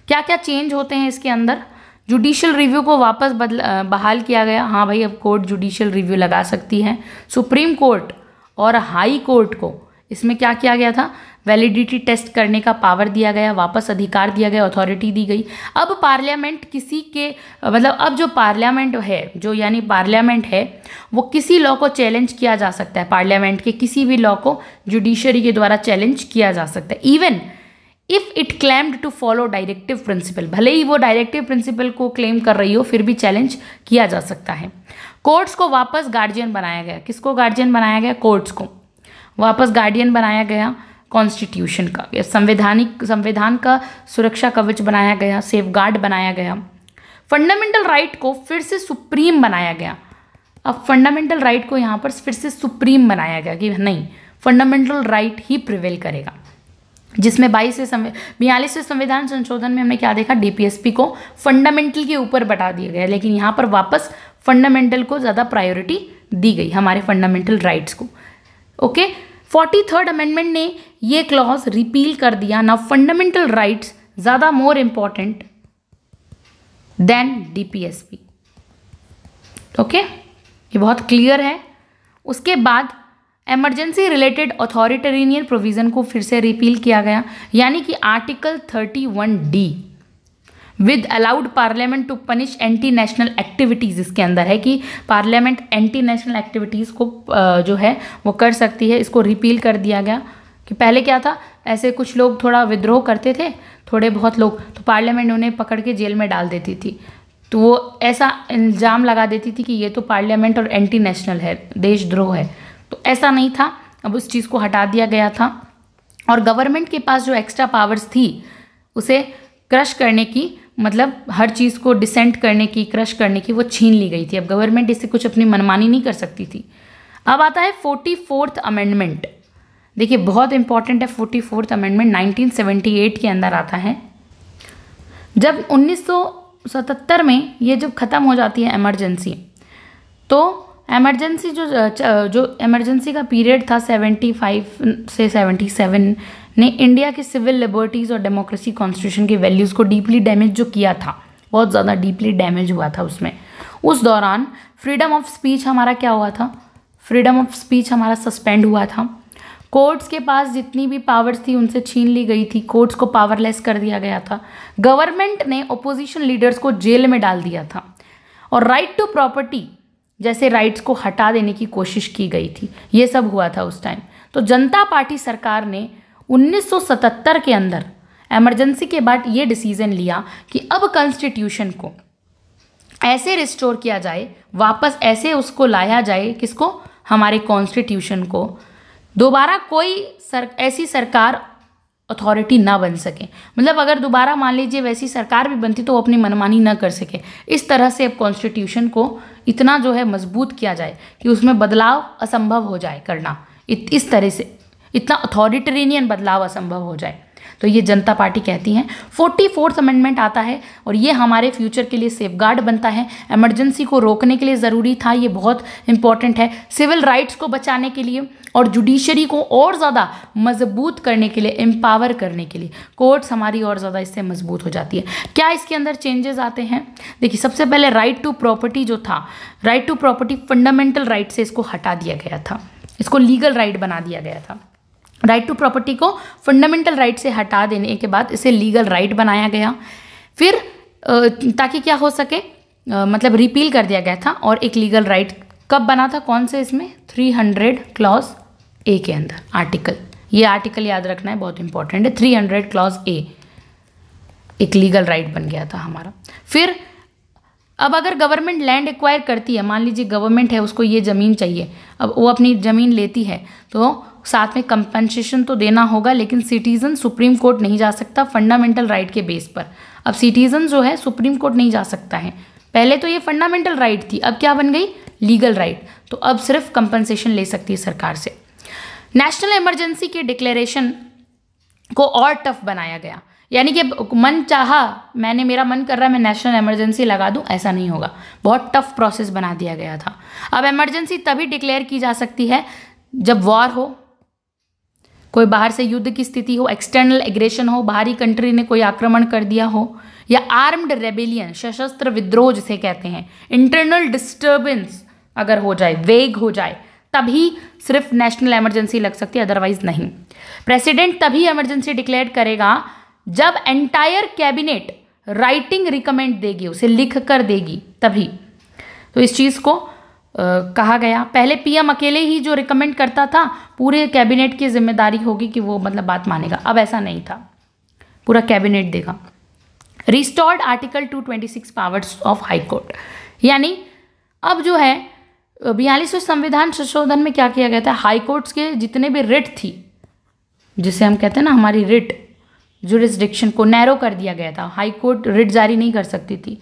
क्या क्या चेंज होते हैं इसके अंदर? जुडिशियल रिव्यू को वापस बहाल किया गया। हाँ भाई, अब कोर्ट जुडिशियल रिव्यू लगा सकती है। सुप्रीम कोर्ट और हाई कोर्ट को इसमें क्या किया गया था? वैलिडिटी टेस्ट करने का पावर दिया गया, वापस अधिकार दिया गया, अथॉरिटी दी गई। अब पार्लियामेंट अब जो पार्लियामेंट है वो किसी लॉ को चैलेंज किया जा सकता है। पार्लियामेंट के किसी भी लॉ को जुडिशरी के द्वारा चैलेंज किया जा सकता है, even if it claimed to follow directive principle. भले ही वो डायरेक्टिव प्रिंसिपल को क्लेम कर रही हो, फिर भी चैलेंज किया जा सकता है। कोर्ट्स को वापस गार्जियन बनाया गया। किसको गार्जियन बनाया गया? कोर्ट्स को वापस गार्डियन बनाया गया कॉन्स्टिट्यूशन का। संविधान का सुरक्षा कवच बनाया गया, सेफगार्ड बनाया गया। फंडामेंटल राइट को फिर से सुप्रीम बनाया गया। अब फंडामेंटल राइट को यहाँ पर फिर से सुप्रीम बनाया गया कि नहीं, फंडामेंटल राइट ही प्रिवेल करेगा। जिसमें 42वें संविधान संशोधन में हमने क्या देखा? डीपीएसपी को फंडामेंटल के ऊपर बता दिया गया, लेकिन यहाँ पर वापस फंडामेंटल को ज़्यादा प्रायोरिटी दी गई, हमारे फंडामेंटल राइट्स को। ओके, 43rd अमेंडमेंट ने ये क्लॉज रिपील कर दिया। नाउ फंडामेंटल राइट्स ज़्यादा more important than DPSP. Okay, ये बहुत क्लियर है। उसके बाद इमरजेंसी रिलेटेड अथॉरिटेरियन प्रोविजन को फिर से रिपील किया गया, यानी कि article 31D with allowed parliament to punish anti national activities. इसके अंदर है कि पार्लियामेंट एंटी नेशनल एक्टिविटीज़ को जो है वो कर सकती है। इसको रिपील कर दिया गया कि पहले क्या था, ऐसे कुछ लोग थोड़ा विद्रोह करते थे, थोड़े बहुत लोग, तो पार्लियामेंट उन्हें पकड़ के जेल में डाल देती थी। तो वो ऐसा इल्ज़ाम लगा देती थी कि ये तो पार्लियामेंट और एंटी नेशनल है, देशद्रोह है। तो ऐसा नहीं था, अब उस चीज़ को हटा दिया गया था। और गवर्नमेंट के पास जो एक्स्ट्रा पावर्स थी उसे क्रश करने की, मतलब हर चीज़ को डिसेंट करने की, क्रश करने की, वो छीन ली गई थी। अब गवर्नमेंट इससे कुछ अपनी मनमानी नहीं कर सकती थी। अब आता है 44th अमेंडमेंट। देखिए बहुत इंपॉर्टेंट है 44th अमेंडमेंट, 1978 के अंदर आता है। जब 1977 में ये जब ख़त्म हो जाती है इमरजेंसी, तो इमरजेंसी जो इमरजेंसी का पीरियड था 75 से 77 ने इंडिया की सिविल लिबर्टीज़ और डेमोक्रेसी कॉन्स्टिट्यूशन के वैल्यूज़ को डीपली डैमेज जो किया था, बहुत ज़्यादा डीपली डैमेज हुआ था उसमें। उस दौरान फ्रीडम ऑफ स्पीच हमारा क्या हुआ था? फ्रीडम ऑफ स्पीच हमारा सस्पेंड हुआ था। कोर्ट्स के पास जितनी भी पावर्स थी उनसे छीन ली गई थी, कोर्ट्स को पावरलेस कर दिया गया था। गवर्नमेंट ने ओपोजिशन लीडर्स को जेल में डाल दिया था, और राइट टू प्रॉपर्टी जैसे राइट्स को हटा देने की कोशिश की गई थी। ये सब हुआ था उस टाइम। तो जनता पार्टी सरकार ने 1977 के अंदर इमरजेंसी के बाद ये डिसीजन लिया कि अब कॉन्स्टिट्यूशन को ऐसे रिस्टोर किया जाए, वापस ऐसे उसको लाया जाए, किसको? हमारे कॉन्स्टिट्यूशन को, दोबारा कोई ऐसी सरकार अथॉरिटी ना बन सके, मतलब अगर दोबारा मान लीजिए वैसी सरकार भी बनती तो वो अपनी मनमानी ना कर सके। इस तरह से अब कॉन्स्टिट्यूशन को इतना जो है मजबूत किया जाए कि उसमें बदलाव असंभव हो जाए करना, इस तरह से इतना अथॉरिटेरियन बदलाव असंभव हो जाए। तो ये जनता पार्टी कहती हैं। 44th अमेंडमेंट आता है और ये हमारे फ्यूचर के लिए सेफगार्ड बनता है। इमरजेंसी को रोकने के लिए ज़रूरी था, ये बहुत इंपॉर्टेंट है। सिविल राइट्स को बचाने के लिए और जुडिशरी को और ज़्यादा मजबूत करने के लिए, एम्पावर करने के लिए, कोर्ट्स हमारी और ज़्यादा इससे मजबूत हो जाती है। क्या इसके अंदर चेंजेस आते हैं? देखिए, सबसे पहले राइट टू प्रॉपर्टी जो था, right to property fundamental right से इसको हटा दिया गया था, इसको लीगल राइट बना दिया गया था। राइट टू प्रॉपर्टी को फंडामेंटल राइट से हटा देने के बाद इसे लीगल राइट बनाया गया। फिर ताकि क्या हो सके, मतलब रिपील कर दिया गया था और एक लीगल राइट कब बना था, कौन से इसमें, 300 क्लॉज ए के अंदर आर्टिकल, ये आर्टिकल याद रखना है, बहुत इंपॉर्टेंट है। 300 क्लॉज ए एक लीगल राइट बन गया था हमारा। फिर अब अगर गवर्नमेंट लैंड एक्वायर करती है, मान लीजिए गवर्नमेंट है, उसको ये ज़मीन चाहिए, अब वो अपनी ज़मीन लेती है तो साथ में कंपनसेशन तो देना होगा, लेकिन सिटीजन सुप्रीम कोर्ट नहीं जा सकता फंडामेंटल राइट के बेस पर। अब सिटीजन जो है सुप्रीम कोर्ट नहीं जा सकता है। पहले तो ये फंडामेंटल राइट थी, अब क्या बन गई, लीगल राइट। तो अब सिर्फ कंपनसेशन ले सकती है सरकार से। नेशनल इमरजेंसी के डिक्लेरेशन को और टफ बनाया गया, यानी कि मन चाहा, मेरा मन कर रहा है मैं नेशनल इमरजेंसी लगा दूं, ऐसा नहीं होगा। बहुत टफ प्रोसेस बना दिया गया था। अब इमरजेंसी तभी डिक्लेयर की जा सकती है जब वॉर हो, कोई बाहर से युद्ध की स्थिति हो, एक्सटर्नल एग्रेशन हो, बाहरी कंट्री ने कोई आक्रमण कर दिया हो, या आर्म्ड रेबेलियन, सशस्त्र विद्रोह जिसे कहते हैं, इंटरनल डिस्टर्बेंस अगर हो जाए, वेग हो जाए, तभी सिर्फ नेशनल इमरजेंसी लग सकती है, अदरवाइज नहीं। प्रेसिडेंट तभी इमरजेंसी डिक्लेयर करेगा जब एंटायर कैबिनेट राइटिंग रिकमेंड देगी, उसे लिख कर देगी, तभी। तो इस चीज़ को कहा गया। पहले पीएम अकेले ही जो रिकमेंड करता था, पूरे कैबिनेट की जिम्मेदारी होगी कि वो मतलब बात मानेगा। अब ऐसा नहीं था, पूरा कैबिनेट देगा। Restored article 226 powers of high court, यानी अब जो है 42वें संविधान संशोधन में क्या किया गया था, हाई कोर्ट्स के जितने भी रिट थी, जिसे हम कहते हैं ना हमारी रिट जुरिस्डिक्शन को नैरो कर दिया गया था। हाई कोर्ट रिट जारी नहीं कर सकती थी,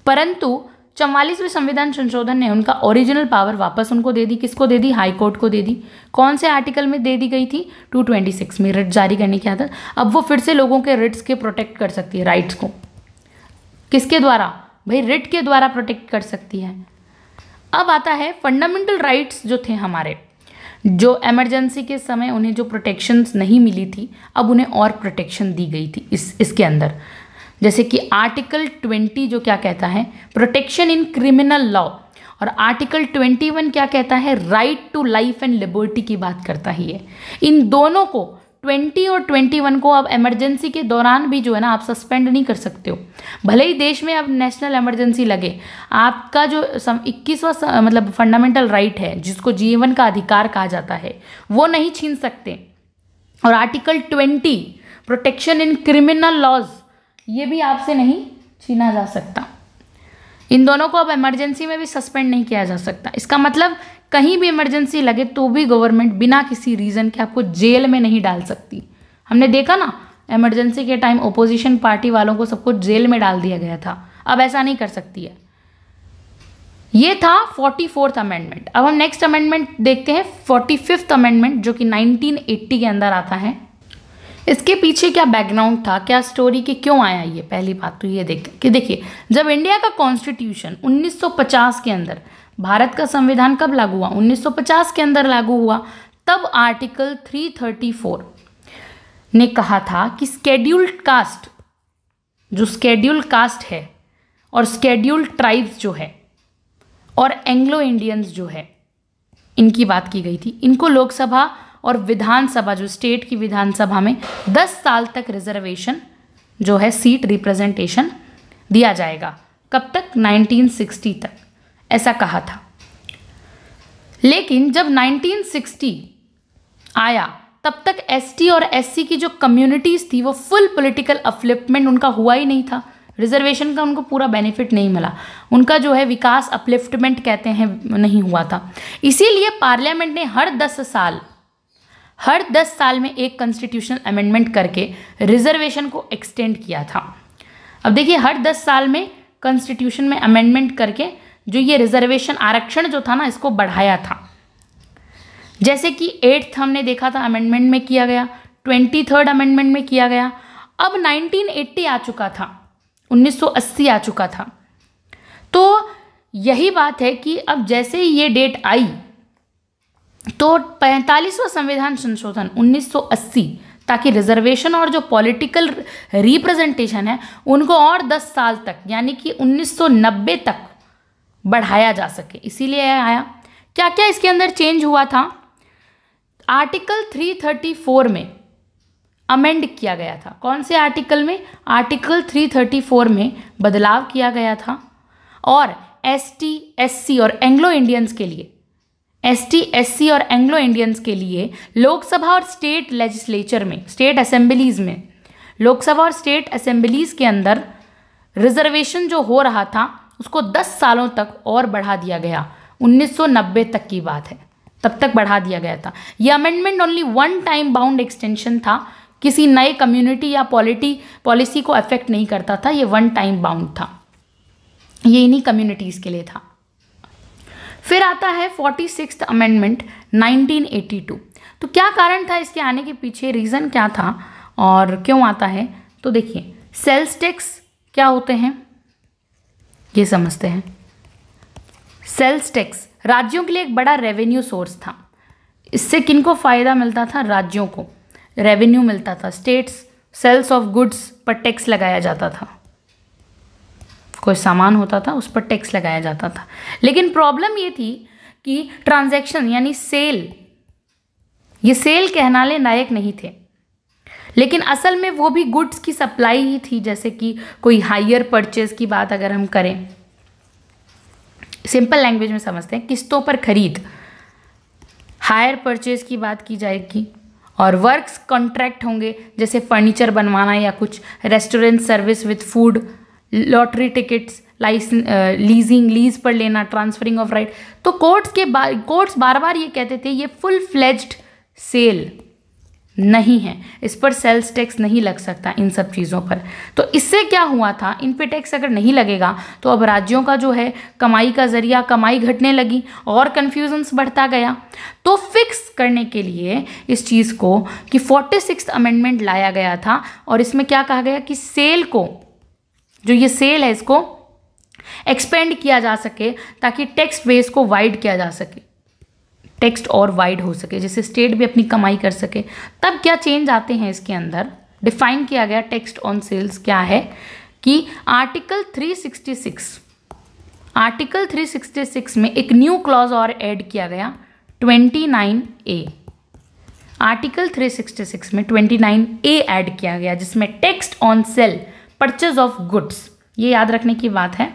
परंतु 44वें संविधान संशोधन ने उनका ओरिजिनल पावर वापस उनको दे दी। किसको दे दी, हाई कोर्ट को दे दी। कौन से आर्टिकल में दे दी गई थी, 226 में रिट जारी करने की आदत। अब वो फिर से लोगों के रिट्स के प्रोटेक्ट कर सकती है, राइट्स को। किसके द्वारा, भाई रिट के द्वारा प्रोटेक्ट कर सकती है। अब आता है फंडामेंटल राइट्स जो थे हमारे, जो इमरजेंसी के समय उन्हें जो प्रोटेक्शंस नहीं मिली थी, अब उन्हें और प्रोटेक्शन दी गई थी इसके अंदर। जैसे कि आर्टिकल 20 जो क्या कहता है, प्रोटेक्शन इन क्रिमिनल लॉ, और आर्टिकल 21 क्या कहता है, right to life and liberty की बात करता ही है। इन दोनों को 20 और 21 को अब इमरजेंसी के दौरान भी जो है ना आप सस्पेंड नहीं कर सकते हो। भले ही देश में अब नेशनल इमरजेंसी लगे, आपका जो 21वां मतलब फंडामेंटल राइट है, जिसको जीवन का अधिकार कहा जाता है, वो नहीं छीन सकते। और article 20 protection in criminal laws, ये भी आपसे नहीं छीना जा सकता। इन दोनों को अब इमरजेंसी में भी सस्पेंड नहीं किया जा सकता। इसका मतलब कहीं भी इमरजेंसी लगे तो भी गवर्नमेंट बिना किसी रीज़न के आपको जेल में नहीं डाल सकती। हमने देखा ना, इमरजेंसी के टाइम ओपोजिशन पार्टी वालों को सबको जेल में डाल दिया गया था, अब ऐसा नहीं कर सकती है। ये था 44th अमेंडमेंट। अब हम नेक्स्ट अमेंडमेंट देखते हैं, 45th अमेंडमेंट, जो कि 1980 के अंदर आता है। इसके पीछे क्या बैकग्राउंड था, क्या स्टोरी, कि क्यों आया ये, पहली बात तो ये देखते हैं कि देखिए, जब इंडिया का कॉन्स्टिट्यूशन 1950 के अंदर, भारत का संविधान कब लागू हुआ, 1950 के अंदर लागू हुआ, तब आर्टिकल 334 ने कहा था कि स्केड्यूल्ड कास्ट, जो स्केड्यूल्ड कास्ट है और स्केड्यूल्ड ट्राइब्स जो है और एंग्लो इंडियंस जो है, इनकी बात की गई थी। इनको लोकसभा और विधानसभा, जो स्टेट की विधानसभा में 10 साल तक रिजर्वेशन जो है, सीट रिप्रेजेंटेशन दिया जाएगा। कब तक, 1960 तक, ऐसा कहा था। लेकिन जब 1960 आया, तब तक एसटी और एससी की जो कम्युनिटीज़ थी, वो फुल पॉलिटिकल अपलिफ्टमेंट उनका हुआ ही नहीं था। रिजर्वेशन का उनको पूरा बेनिफिट नहीं मिला, उनका जो है विकास, अपलिफ्टमेंट कहते हैं, नहीं हुआ था। इसीलिए पार्लियामेंट ने हर 10 साल हर 10 साल में एक कॉन्स्टिट्यूशनल अमेंडमेंट करके रिजर्वेशन को एक्सटेंड किया था। अब देखिए, हर 10 साल में कॉन्स्टिट्यूशन में अमेंडमेंट करके जो ये रिजर्वेशन आरक्षण जो था ना, इसको बढ़ाया था। जैसे कि 8th हमने देखा था अमेंडमेंट में किया गया, 23rd अमेंडमेंट में किया गया, अब 1980 आ चुका था, 1980 आ चुका था। तो यही बात है कि अब जैसे ही ये डेट आई तो 45वां संविधान संशोधन 1980, ताकि रिजर्वेशन और जो पॉलिटिकल रिप्रेजेंटेशन है उनको और 10 साल तक यानी कि 1990 तक बढ़ाया जा सके, इसीलिए आया। क्या क्या इसके अंदर चेंज हुआ था? आर्टिकल 334 में अमेंड किया गया था। कौन से आर्टिकल में? आर्टिकल 334 में बदलाव किया गया था और ST, SC और एंग्लो इंडियंस के लिए, ST, SC और एंग्लो इंडियंस के लिए लोकसभा और स्टेट लेजिस्लेचर में, स्टेट असेंबलीज में, लोकसभा और स्टेट असेंबलीज के अंदर रिजर्वेशन जो हो रहा था उसको 10 सालों तक और बढ़ा दिया गया। 1990 तक की बात है, तब तक बढ़ा दिया गया था। यह amendment only one time bound extension था, किसी नए कम्युनिटी या पॉलिसी को अफेक्ट नहीं करता था, ये वन टाइम बाउंड था, ये इन्हीं कम्युनिटीज़ के लिए था। फिर आता है 46th अमेंडमेंट 1982। तो क्या कारण था इसके आने के पीछे, रीज़न क्या था और क्यों आता है? तो देखिए, सेल्स टैक्स क्या होते हैं ये समझते हैं। सेल्स टैक्स राज्यों के लिए एक बड़ा रेवेन्यू सोर्स था। इससे किनको फ़ायदा मिलता था? राज्यों को रेवेन्यू मिलता था। स्टेट्स सेल्स ऑफ गुड्स पर टैक्स लगाया जाता था, कोई सामान होता था उस पर टैक्स लगाया जाता था। लेकिन प्रॉब्लम ये थी कि ट्रांजैक्शन यानी सेल, ये सेल कहलाने लायक नहीं थे, लेकिन असल में वो भी गुड्स की सप्लाई ही थी। जैसे कि कोई हायर परचेज की बात अगर हम करें, सिंपल लैंग्वेज में समझते हैं, किस्तों पर खरीद, हायर परचेज की बात की जाएगी। और वर्क्स कॉन्ट्रैक्ट होंगे, जैसे फर्नीचर बनवाना या कुछ, restaurant service with food, lottery tickets, license, leasing, lease पर लेना, ट्रांसफरिंग ऑफ राइट। तो कोर्ट्स बार बार ये कहते थे ये फुल फ्लेज्ड सेल नहीं है, इस पर सेल्स टैक्स नहीं लग सकता इन सब चीज़ों पर। तो इससे क्या हुआ था, इन पे टैक्स अगर नहीं लगेगा तो अब राज्यों का जो है कमाई का जरिया, कमाई घटने लगी और कन्फ्यूजन्स बढ़ता गया। तो फिक्स करने के लिए इस चीज़ को कि 46th अमेंडमेंट लाया गया था और इसमें क्या कहा गया कि सेल को, जो ये सेल है, इसको एक्सपेंड किया जा सके ताकि टैक्स बेस को वाइड किया जा सके, टेक्स्ट और वाइड हो सके, जैसे स्टेट भी अपनी कमाई कर सके। तब क्या चेंज आते हैं इसके अंदर, डिफाइन किया गया टेक्स्ट ऑन सेल्स क्या है कि आर्टिकल 366 में एक न्यू क्लॉज और ऐड किया गया, 29A। आर्टिकल 366 में 29A ऐड किया गया, जिसमें text on sale, purchase of goods, ये याद रखने की बात है,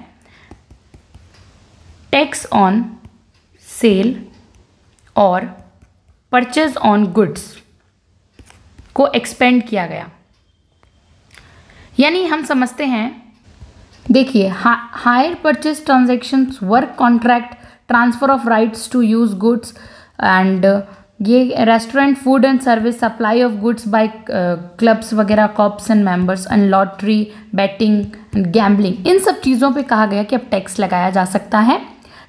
टैक्स ऑन सेल और परचेज ऑन गुड्स को एक्सपेंड किया गया। यानी हम समझते हैं, देखिए, hire purchase transactions, work contract, transfer of rights to use goods and ये restaurant, food and service, supply of goods by clubs वगैरह, cops and members, and lottery, betting and gambling, इन सब चीज़ों पे कहा गया कि अब टैक्स लगाया जा सकता है।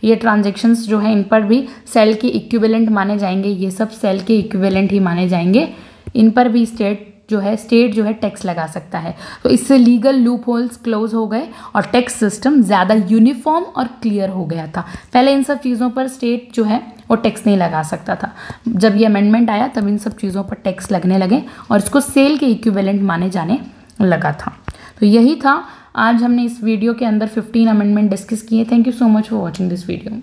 ये ट्रांजैक्शंस जो है इन पर भी सेल के इक्विवेलेंट माने जाएंगे, ये सब सेल के इक्विवेलेंट ही माने जाएंगे, इन पर भी स्टेट जो है टैक्स लगा सकता है। तो इससे लीगल लूप होल्स क्लोज हो गए और टैक्स सिस्टम ज़्यादा यूनिफॉर्म और क्लियर हो गया था। पहले इन सब चीज़ों पर स्टेट जो है वो टैक्स नहीं लगा सकता था। जब ये अमेंडमेंट आया तब इन सब चीज़ों पर टैक्स लगने लगे और इसको सेल के इक्विवेलेंट माने जाने लगा था। तो यही था, आज हमने इस वीडियो के अंदर 15 अमेंडमेंट डिस्कस किए। Thank you so much for watching this video.